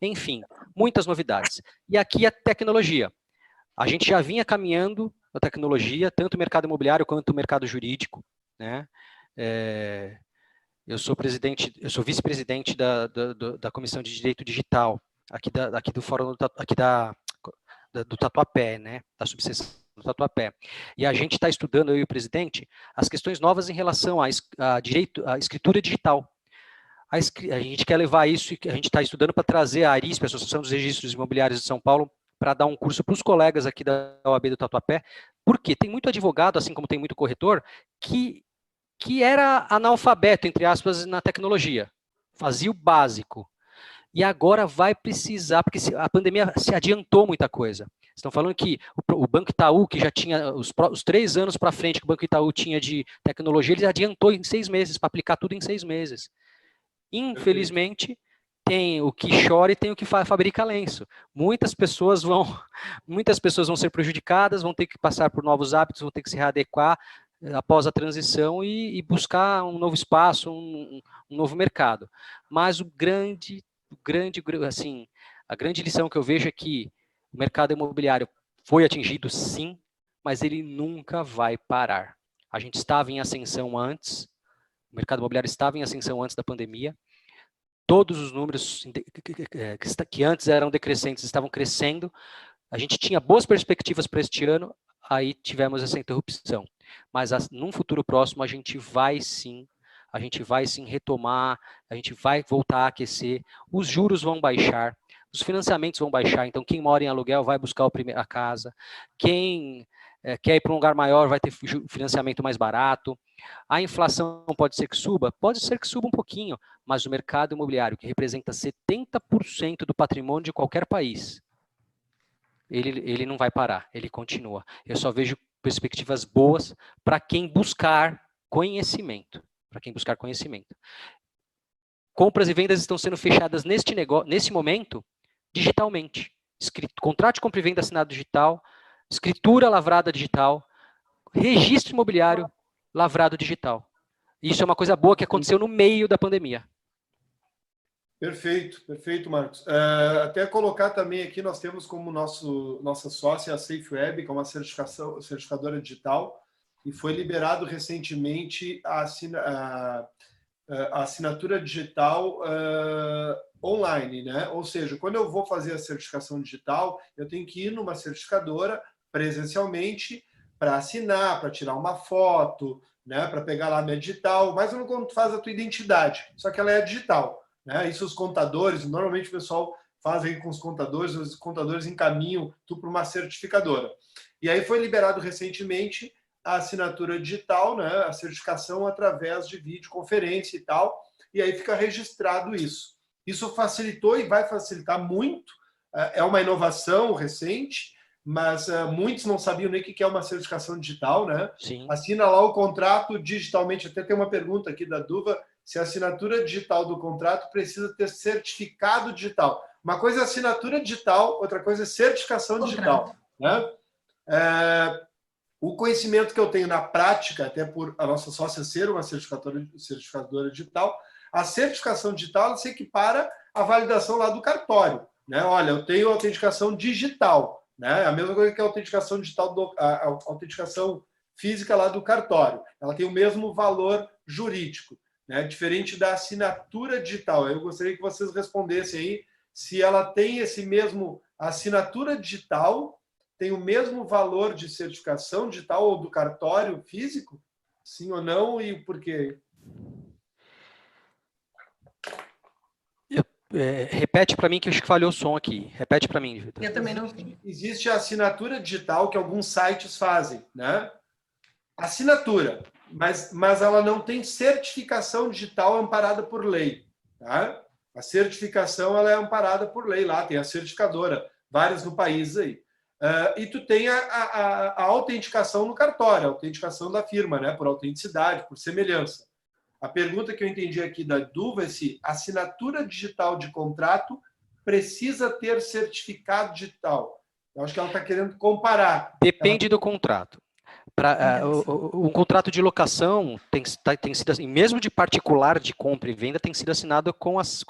Enfim, muitas novidades. E aqui a tecnologia. A gente já vinha caminhando a tecnologia, tanto o mercado imobiliário quanto o mercado jurídico, né? Eu sou vice-presidente da Comissão de Direito Digital, aqui do Fórum do Tatuapé, né? Da subseção do Tatuapé. E a gente está estudando, eu e o presidente, as questões novas em relação à escritura digital. A gente quer levar isso, a gente está estudando para trazer a ARISP, a Associação dos Registros Imobiliários de São Paulo, para dar um curso para os colegas aqui da OAB do Tatuapé, porque tem muito advogado, assim como tem muito corretor, que era analfabeto, entre aspas, na tecnologia, fazia o básico, e agora vai precisar, porque a pandemia se adiantou muita coisa. Estão falando que o Banco Itaú, que já tinha os 3 anos para frente que o Banco Itaú tinha de tecnologia, ele adiantou em 6 meses, para aplicar tudo em 6 meses. Infelizmente, tem o que chora e tem o que fabrica lenço. Muitas pessoas vão ser prejudicadas, vão ter que passar por novos hábitos, vão ter que se readequar após a transição e buscar um novo espaço, um novo mercado. Mas a grande lição que eu vejo é que o mercado imobiliário foi atingido, sim, mas ele nunca vai parar. A gente estava em ascensão antes, o mercado imobiliário estava em ascensão antes da pandemia. Todos os números que antes eram decrescentes estavam crescendo. A gente tinha boas perspectivas para este ano, aí tivemos essa interrupção. Mas num futuro próximo a gente vai sim retomar, a gente vai voltar a aquecer, os juros vão baixar, os financiamentos vão baixar, então quem mora em aluguel vai buscar a casa, quem quer ir para um lugar maior vai ter financiamento mais barato, a inflação pode ser que suba um pouquinho, mas o mercado imobiliário, que representa 70% do patrimônio de qualquer país, ele não vai parar, ele continua. Eu só vejo perspectivas boas para quem buscar conhecimento. Compras e vendas estão sendo fechadas nesse momento digitalmente. Contrato de compra e venda assinado digital, escritura lavrada digital, registro imobiliário lavrado digital. Isso é uma coisa boa que aconteceu no meio da pandemia.
Perfeito, Marcos. Até colocar também aqui, nós temos como nossa sócia a SafeWeb, que é uma certificadora digital, e foi liberado recentemente a assinatura digital online, né? Ou seja, quando eu vou fazer a certificação digital, eu tenho que ir numa certificadora presencialmente para assinar, para tirar uma foto, né, para pegar lá a minha digital, mas não quando tu faz a tua identidade, só que ela é digital, né? Isso os contadores, normalmente o pessoal faz aí com os contadores encaminham tu para uma certificadora. E aí foi liberado recentemente a assinatura digital, né, a certificação através de videoconferência e tal, e aí fica registrado isso. Isso facilitou e vai facilitar muito, é uma inovação recente, mas muitos não sabiam nem o que é uma certificação digital, né?
Sim.
Assina lá o contrato digitalmente. Até tem uma pergunta aqui da Duva, se a assinatura digital do contrato precisa ter certificado digital. Uma coisa é assinatura digital, outra coisa é certificação digital, né? O conhecimento que eu tenho na prática, até por a nossa sócia ser uma certificadora digital, a certificação digital se equipara à validação lá do cartório, né? Olha, eu tenho autenticação digital, né? A mesma coisa que a autenticação digital, a autenticação física lá do cartório. Ela tem o mesmo valor jurídico, né? Diferente da assinatura digital. Eu gostaria que vocês respondessem aí se ela tem esse mesmo... A assinatura digital tem o mesmo valor de certificação digital ou do cartório físico? Sim ou não? E por quê?
Repete para mim, que eu acho que falhou o som aqui. Repete para mim, Vitor.
Eu também não vi.
Existe a assinatura digital que alguns sites fazem, né? Assinatura, mas ela não tem certificação digital amparada por lei, tá? A certificação ela é amparada por lei lá, tem a certificadora, várias no país aí. E tu tem a autenticação no cartório, a autenticação da firma, né? Por autenticidade, por semelhança. A pergunta que eu entendi aqui da Duva é se a assinatura digital de contrato precisa ter certificado digital. Eu acho que ela está querendo comparar.
Depende do contrato. Um contrato de locação tem sido assim, mesmo de particular de compra e venda, tem sido assinado com as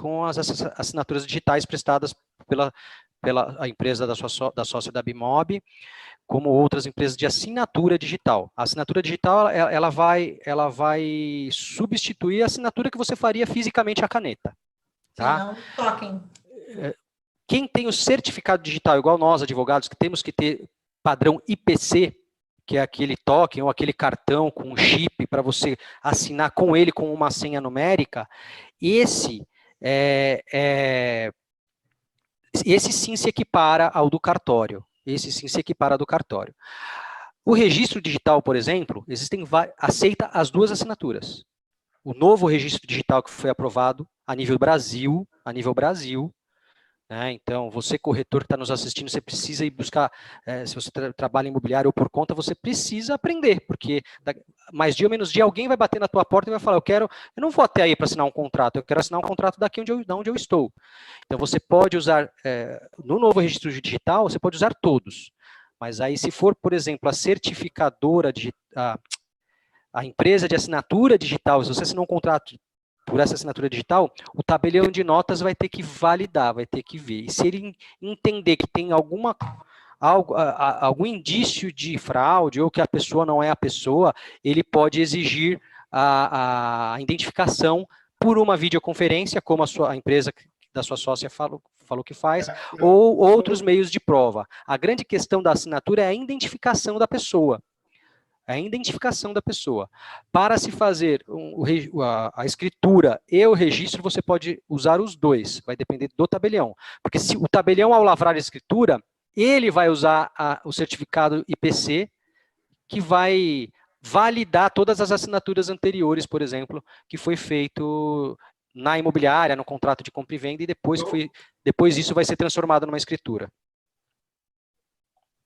assinaturas digitais prestadas pela a empresa da sócia da Bimob, como outras empresas de assinatura digital. A assinatura digital ela vai substituir a assinatura que você faria fisicamente à caneta. Tá?
Sim, não toquem.
Quem tem o certificado digital, igual nós, advogados, que temos que ter padrão IPC, que é aquele token ou aquele cartão com um chip para você assinar com ele com uma senha numérica, esse sim se equipara ao do cartório. Esse sim se equipara ao do cartório. O registro digital, por exemplo, aceita as duas assinaturas. O novo registro digital que foi aprovado a nível Brasil, né? Então, você corretor que está nos assistindo, você precisa ir buscar, se você trabalha em imobiliário ou por conta, você precisa aprender, porque mais dia ou menos dia alguém vai bater na tua porta e vai falar, eu não vou até aí para assinar um contrato, eu quero assinar um contrato daqui onde eu estou. Então, você pode usar, no novo registro digital, você pode usar todos, mas aí se for, por exemplo, a certificadora, a empresa de assinatura digital, se você assinou um contrato por essa assinatura digital, o tabelião de notas vai ter que validar, vai ter que ver. E se ele entender que tem algum indício de fraude ou que a pessoa não é a pessoa, ele pode exigir a identificação por uma videoconferência, como a empresa da sua sócia falou que faz, ou outros meios de prova. A grande questão da assinatura é a identificação da pessoa. A identificação da pessoa. Para se fazer a escritura e o registro, você pode usar os dois, vai depender do tabelião. Porque se o tabelião, ao lavrar a escritura, ele vai usar o certificado IPC, que vai validar todas as assinaturas anteriores, por exemplo, que foi feito na imobiliária, no contrato de compra e venda, e depois isso vai ser transformado numa escritura.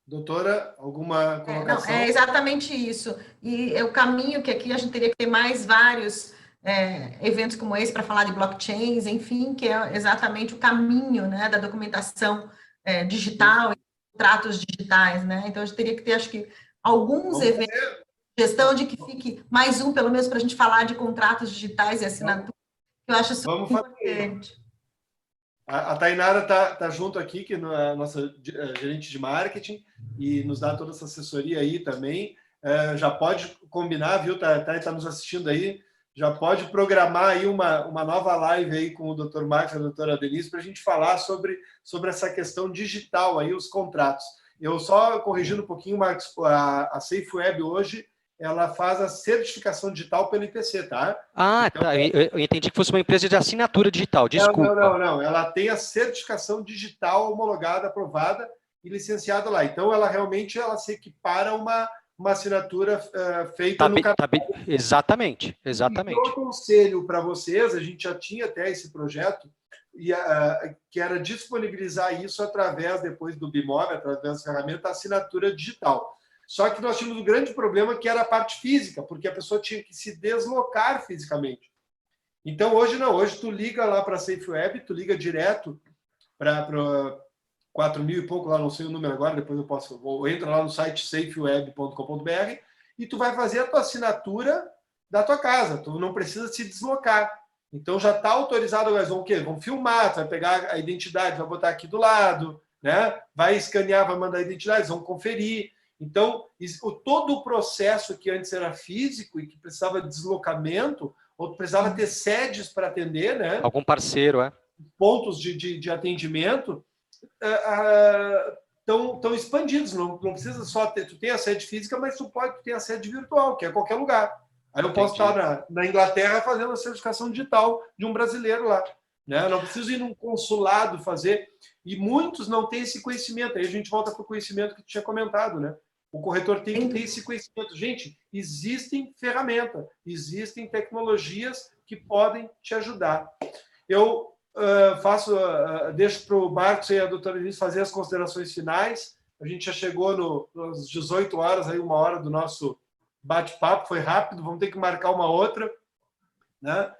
Doutora, alguma colocação?
Não, é exatamente isso. E é o caminho que aqui a gente teria que ter mais vários eventos como esse para falar de blockchains, enfim, que é exatamente o caminho, né, da documentação digital e contratos digitais, né? Então, a gente teria que ter, acho que, alguns eventos, questão de que fique mais um, pelo menos, para a gente falar de contratos digitais e assinatura, que eu acho super importante.
A Tainara está junto aqui, que é a nossa gerente de marketing, e nos dá toda essa assessoria aí também. Já pode combinar, viu? Tá nos assistindo aí. Já pode programar aí uma nova live aí com o Dr. Marcos e a doutora Denise para a gente falar sobre essa questão digital aí, os contratos. Eu só corrigindo um pouquinho, Marcos, a Safe Web hoje ela faz a certificação digital pelo IPC, tá?
Ah,
Então,
tá. Eu entendi que fosse uma empresa de assinatura digital, desculpa.
Não. Ela tem a certificação digital homologada, aprovada e licenciada lá. Então, ela realmente se equipara a uma assinatura feita no canal.
Exatamente.
Então, eu aconselho para vocês, a gente já tinha até esse projeto, que era disponibilizar isso através, depois do Bimob, através da ferramenta, assinatura digital. Só que nós tínhamos um grande problema, que era a parte física, porque a pessoa tinha que se deslocar fisicamente. Então, hoje não. Hoje tu liga lá para a SafeWeb, tu liga direto para 4.000 e pouco, lá não sei o número agora, depois eu posso... Entra lá no site safeweb.com.br e tu vai fazer a tua assinatura da tua casa. Tu não precisa se deslocar. Então, já está autorizado. Eles vão o quê? Vão filmar, tu vai pegar a identidade, vai botar aqui do lado, né? Vai escanear, vai mandar a identidade, vão conferir. Então, todo o processo que antes era físico e que precisava de deslocamento, ou precisava ter sedes para atender, né?
Algum parceiro,
Pontos de atendimento estão expandidos. Não precisa só ter... Tu tem a sede física, mas tu ter a sede virtual, que é qualquer lugar. Aí eu posso estar na Inglaterra fazendo a certificação digital de um brasileiro lá. Né? Eu não preciso ir num consulado fazer. E muitos não têm esse conhecimento. Aí a gente volta para o conhecimento que tu tinha comentado, né? O corretor tem que ter esse conhecimento. Gente, existem ferramentas, existem tecnologias que podem te ajudar. Eu deixo para o Marcos e a doutora Denise fazer as considerações finais. A gente já chegou nas 18 horas, aí 1 hora do nosso bate-papo, foi rápido, vamos ter que marcar uma outra. Né?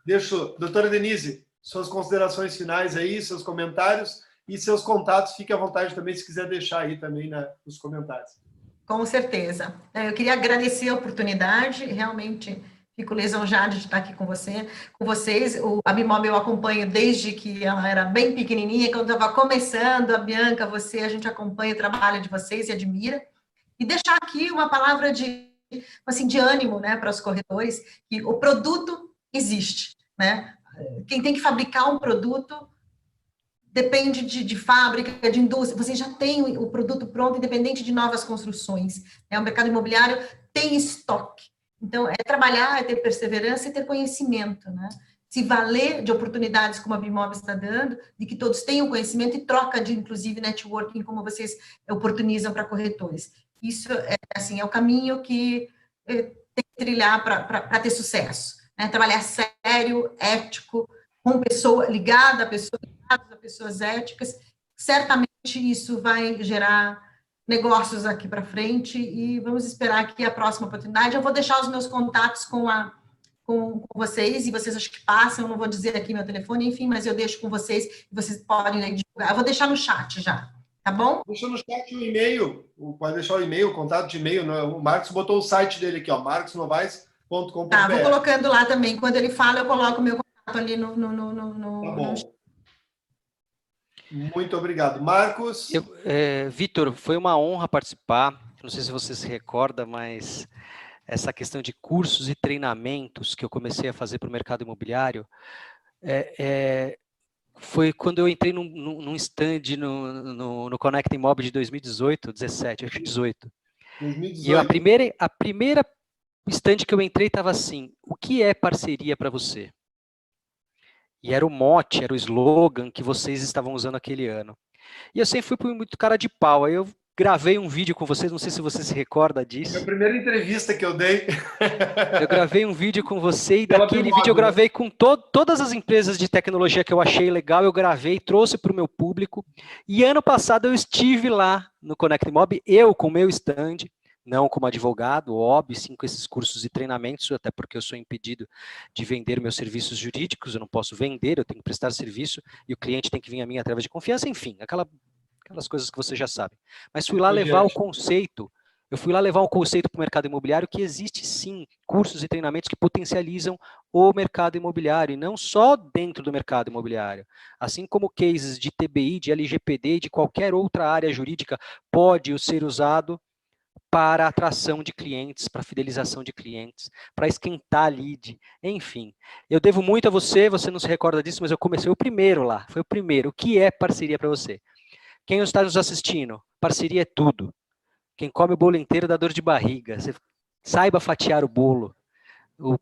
Deixo, doutora Denise, suas considerações finais aí, seus comentários e seus contatos, fique à vontade também, se quiser deixar aí também nos comentários.
Com certeza. Eu queria agradecer a oportunidade, realmente fico lisonjada de estar aqui com vocês. A Bimob eu acompanho desde que ela era bem pequenininha, quando estava começando, a Bianca, a gente acompanha o trabalho de vocês e admira. E deixar aqui uma palavra de ânimo, né, para os corretores, que o produto existe, né? Quem tem que fabricar um produto depende de fábrica, de indústria, você já tem o produto pronto, independente de novas construções. O mercado imobiliário tem estoque. Então, é trabalhar, é ter perseverança e ter conhecimento, né? Se valer de oportunidades como a Bimob está dando, de que todos tenham conhecimento e troca de, inclusive, networking, como vocês oportunizam para corretores. Isso é o caminho que tem que trilhar para ter sucesso. Né? Trabalhar sério, ético, com pessoa ligada a pessoas éticas, certamente isso vai gerar negócios aqui para frente e vamos esperar que a próxima oportunidade. Eu vou deixar os meus contatos com vocês, e vocês acho que passam, eu não vou dizer aqui meu telefone, enfim, mas eu deixo com vocês, e vocês podem divulgar. Eu vou deixar no chat já, tá bom?
Deixa no chat o e-mail, pode deixar o e-mail, o contato de e-mail, o Marcos botou o site dele aqui, ó, marcosnovais.com.br.
Tá, vou colocando lá também, quando ele fala, eu coloco o meu contato ali no
Tá bom. Muito obrigado. Marcos?
Vitor, foi uma honra participar. Não sei se você se recorda, mas essa questão de cursos e treinamentos que eu comecei a fazer para o mercado imobiliário foi quando eu entrei num stand no Connect Mob de 2018, 17, acho que 18. 2018. E a primeira stand que eu entrei estava assim: o que é parceria para você? E era o mote, era o slogan que vocês estavam usando aquele ano. E eu sempre fui muito cara de pau. Aí eu gravei um vídeo com vocês, não sei se você se recorda disso.
É a primeira entrevista que eu dei.
Eu gravei um vídeo com você e daquele vídeo eu gravei com todas as empresas de tecnologia que eu achei legal, eu gravei, trouxe para o meu público. E ano passado eu estive lá no Connect Mob, eu com o meu stand, não como advogado, óbvio, sim, com esses cursos e treinamentos, até porque eu sou impedido de vender meus serviços jurídicos, eu não posso vender, eu tenho que prestar serviço, e o cliente tem que vir a mim através de confiança, enfim, aquelas coisas que você já sabe. Mas fui lá levar o conceito, para o mercado imobiliário, que existe sim cursos e treinamentos que potencializam o mercado imobiliário, e não só dentro do mercado imobiliário. Assim como cases de TBI, de LGPD, de qualquer outra área jurídica, pode ser usado para atração de clientes, para fidelização de clientes, para esquentar lead, enfim. Eu devo muito a você não se recorda disso, mas eu comecei o primeiro lá, foi o primeiro. O que é parceria para você? Quem está nos assistindo? Parceria é tudo. Quem come o bolo inteiro dá dor de barriga. Você Saiba fatiar o bolo.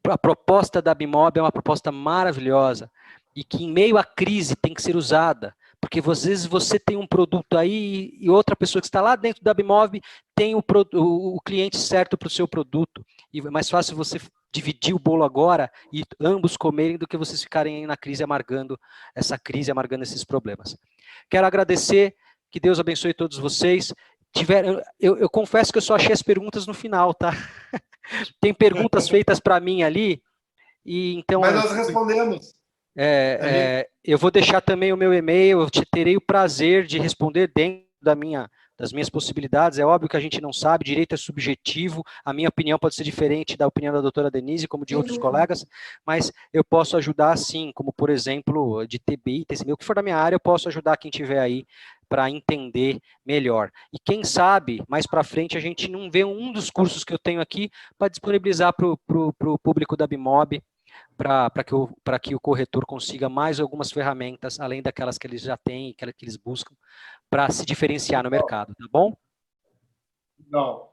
A proposta da Bimob é uma proposta maravilhosa e que em meio à crise tem que ser usada, porque às vezes você tem um produto aí e outra pessoa que está lá dentro da Bimob tem o cliente certo para o seu produto. E é mais fácil você dividir o bolo agora e ambos comerem do que vocês ficarem aí na crise, amargando esses problemas. Quero agradecer, que Deus abençoe todos vocês. Eu confesso que eu só achei as perguntas no final, tá? Tem perguntas feitas para mim ali, e então...
Mas nós respondemos.
Eu vou deixar também o meu e-mail, eu terei o prazer de responder dentro das minhas possibilidades. É óbvio que a gente não sabe, direito é subjetivo, a minha opinião pode ser diferente da opinião da doutora Denise, como de outros colegas, mas eu posso ajudar sim, como por exemplo, de TBI, TCM, o que for da minha área, eu posso ajudar quem tiver aí para entender melhor. E quem sabe, mais para frente, a gente não vê um dos cursos que eu tenho aqui para disponibilizar para o público da Bimob, para que o corretor consiga mais algumas ferramentas, além daquelas que eles já têm e que eles buscam, para se diferenciar no mercado, tá bom?
Não.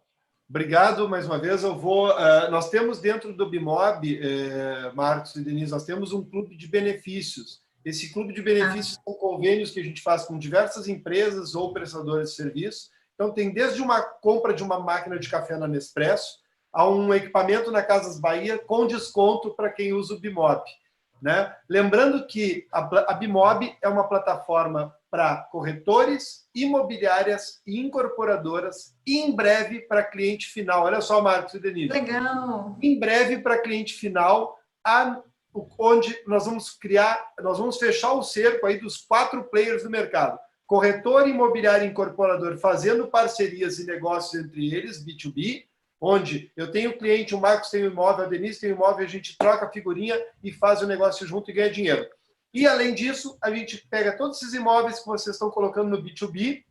Obrigado mais uma vez. Nós temos dentro do Bimob, Marcos e Denise, nós temos um clube de benefícios. Esse clube de benefícios são convênios que a gente faz com diversas empresas ou prestadores de serviço. Então, tem desde uma compra de uma máquina de café na Nespresso a um equipamento na Casas Bahia com desconto para quem usa o Bimob, né? Lembrando que a Bimob é uma plataforma para corretores, imobiliárias e incorporadoras, e em breve para cliente final. Olha só, Marcos e Denise.
Legal.
Em breve para cliente final, onde nós vamos fechar o cerco aí dos 4 players do mercado. Corretor, imobiliário e incorporador fazendo parcerias e negócios entre eles, B2B, onde eu tenho cliente, o Marcos tem um imóvel, a Denise tem um imóvel, a gente troca a figurinha e faz o negócio junto e ganha dinheiro. E, além disso, a gente pega todos esses imóveis que vocês estão colocando no B2B,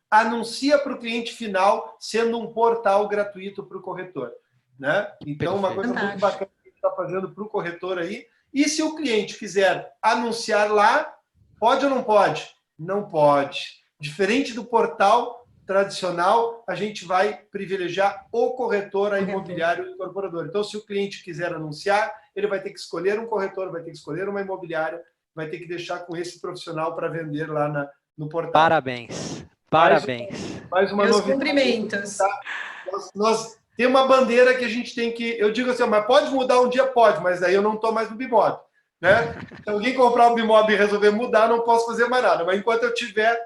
anuncia para o cliente final, sendo um portal gratuito para o corretor, né? Então, uma coisa muito bacana que a gente está fazendo para o corretor aí. E se o cliente quiser anunciar lá, pode ou não pode? Não pode. Diferente do portal tradicional, a gente vai privilegiar o corretor, a imobiliário e o incorporador. Então, se o cliente quiser anunciar, ele vai ter que escolher um corretor, vai ter que escolher uma imobiliária, vai ter que deixar com esse profissional para vender lá no portal.
Parabéns. Parabéns.
Mais uma
Meus
novidade.
cumprimentos.
Tá? Nós temos uma bandeira que a gente tem que... Eu digo assim, mas pode mudar um dia? Pode, mas aí eu não estou mais no Bimob, né? Se alguém comprar o Bimob e resolver mudar, não posso fazer mais nada. Mas enquanto eu tiver,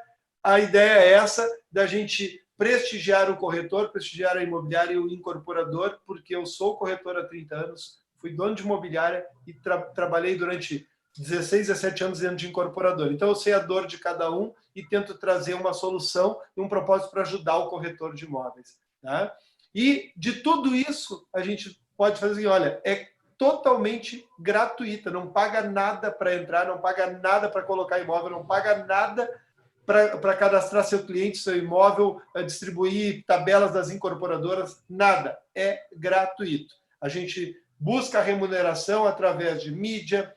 a ideia é essa, da gente prestigiar o corretor, prestigiar a imobiliária e o incorporador, porque eu sou corretor há 30 anos, fui dono de imobiliária e trabalhei durante 16, 17 anos dentro de incorporador. Então, eu sei a dor de cada um e tento trazer uma solução e um propósito para ajudar o corretor de imóveis. Tá? E, de tudo isso, a gente pode fazer assim, olha, é totalmente gratuita, não paga nada para entrar, não paga nada para colocar imóvel, não paga nada para cadastrar seu cliente, seu imóvel, distribuir tabelas das incorporadoras, nada. É gratuito. A gente busca a remuneração através de mídia,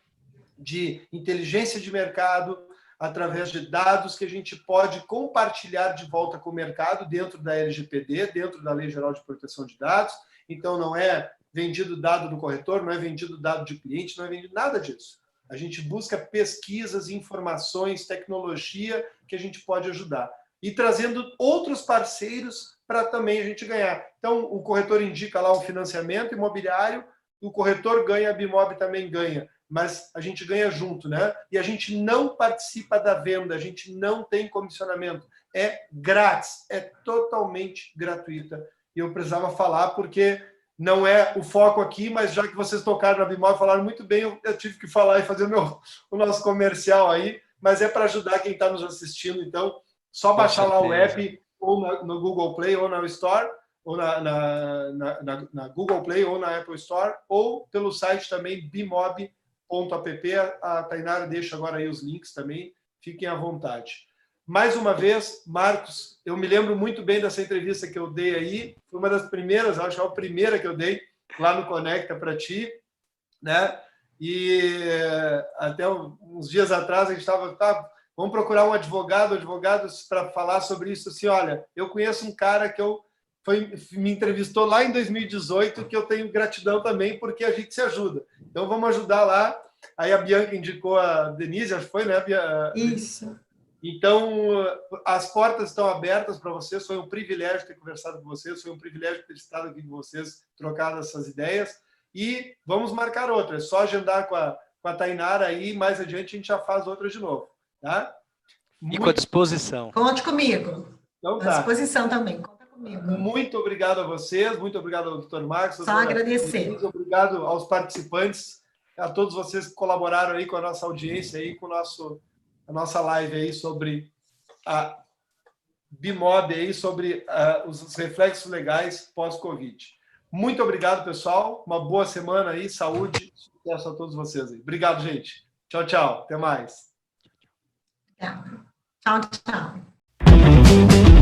de inteligência de mercado, através de dados que a gente pode compartilhar de volta com o mercado dentro da LGPD, dentro da Lei Geral de Proteção de Dados. Então, não é vendido dado do corretor, não é vendido dado de cliente, não é vendido nada disso. A gente busca pesquisas, informações, tecnologia que a gente pode ajudar. E trazendo outros parceiros para também a gente ganhar. Então, o corretor indica lá um financiamento imobiliário, o corretor ganha, a Bimob também ganha. Mas a gente ganha junto, né? E a gente não participa da venda, a gente não tem comissionamento. É grátis, é totalmente gratuita. E eu precisava falar porque não é o foco aqui, mas já que vocês tocaram na Bimob, falaram muito bem, eu tive que falar e fazer o nosso comercial aí, mas é para ajudar quem está nos assistindo. Então, só baixar lá o app, ou no Google Play, ou na Store, ou na Google Play, ou na Apple Store, ou pelo site também, bimob.app. A Tainara deixa agora aí os links também, fiquem à vontade. Mais uma vez, Marcos, eu me lembro muito bem dessa entrevista que eu dei aí, foi uma das primeiras, acho que é a primeira que eu dei lá no Conecta para ti, né? E até uns dias atrás a gente estava, vamos procurar um advogado para falar sobre isso, assim, olha, eu conheço um cara que eu me entrevistou lá em 2018, que eu tenho gratidão também, porque a gente se ajuda. Então, vamos ajudar lá. Aí a Bianca indicou a Denise, acho que foi, né,
Isso.
Então, as portas estão abertas para vocês. Foi um privilégio ter conversado com vocês, foi um privilégio ter estado aqui com vocês, trocado essas ideias. E vamos marcar outra. É só agendar com a Tainara aí, mais adiante a gente já faz outra de novo. Tá?
Fico à disposição.
Conte comigo.
Então,
à disposição também. Conta comigo.
Muito obrigado a vocês, muito obrigado ao Dr. Marcos.
Só agradecer.
Muito obrigado aos participantes, a todos vocês que colaboraram aí com a nossa audiência, aí, com a nossa live aí sobre a BIMOB, aí, sobre os reflexos legais pós-Covid. Muito obrigado, pessoal. Uma boa semana aí, saúde, sucesso a todos vocês aí. Obrigado, gente. Tchau, tchau. Até mais.
Tchau, tchau.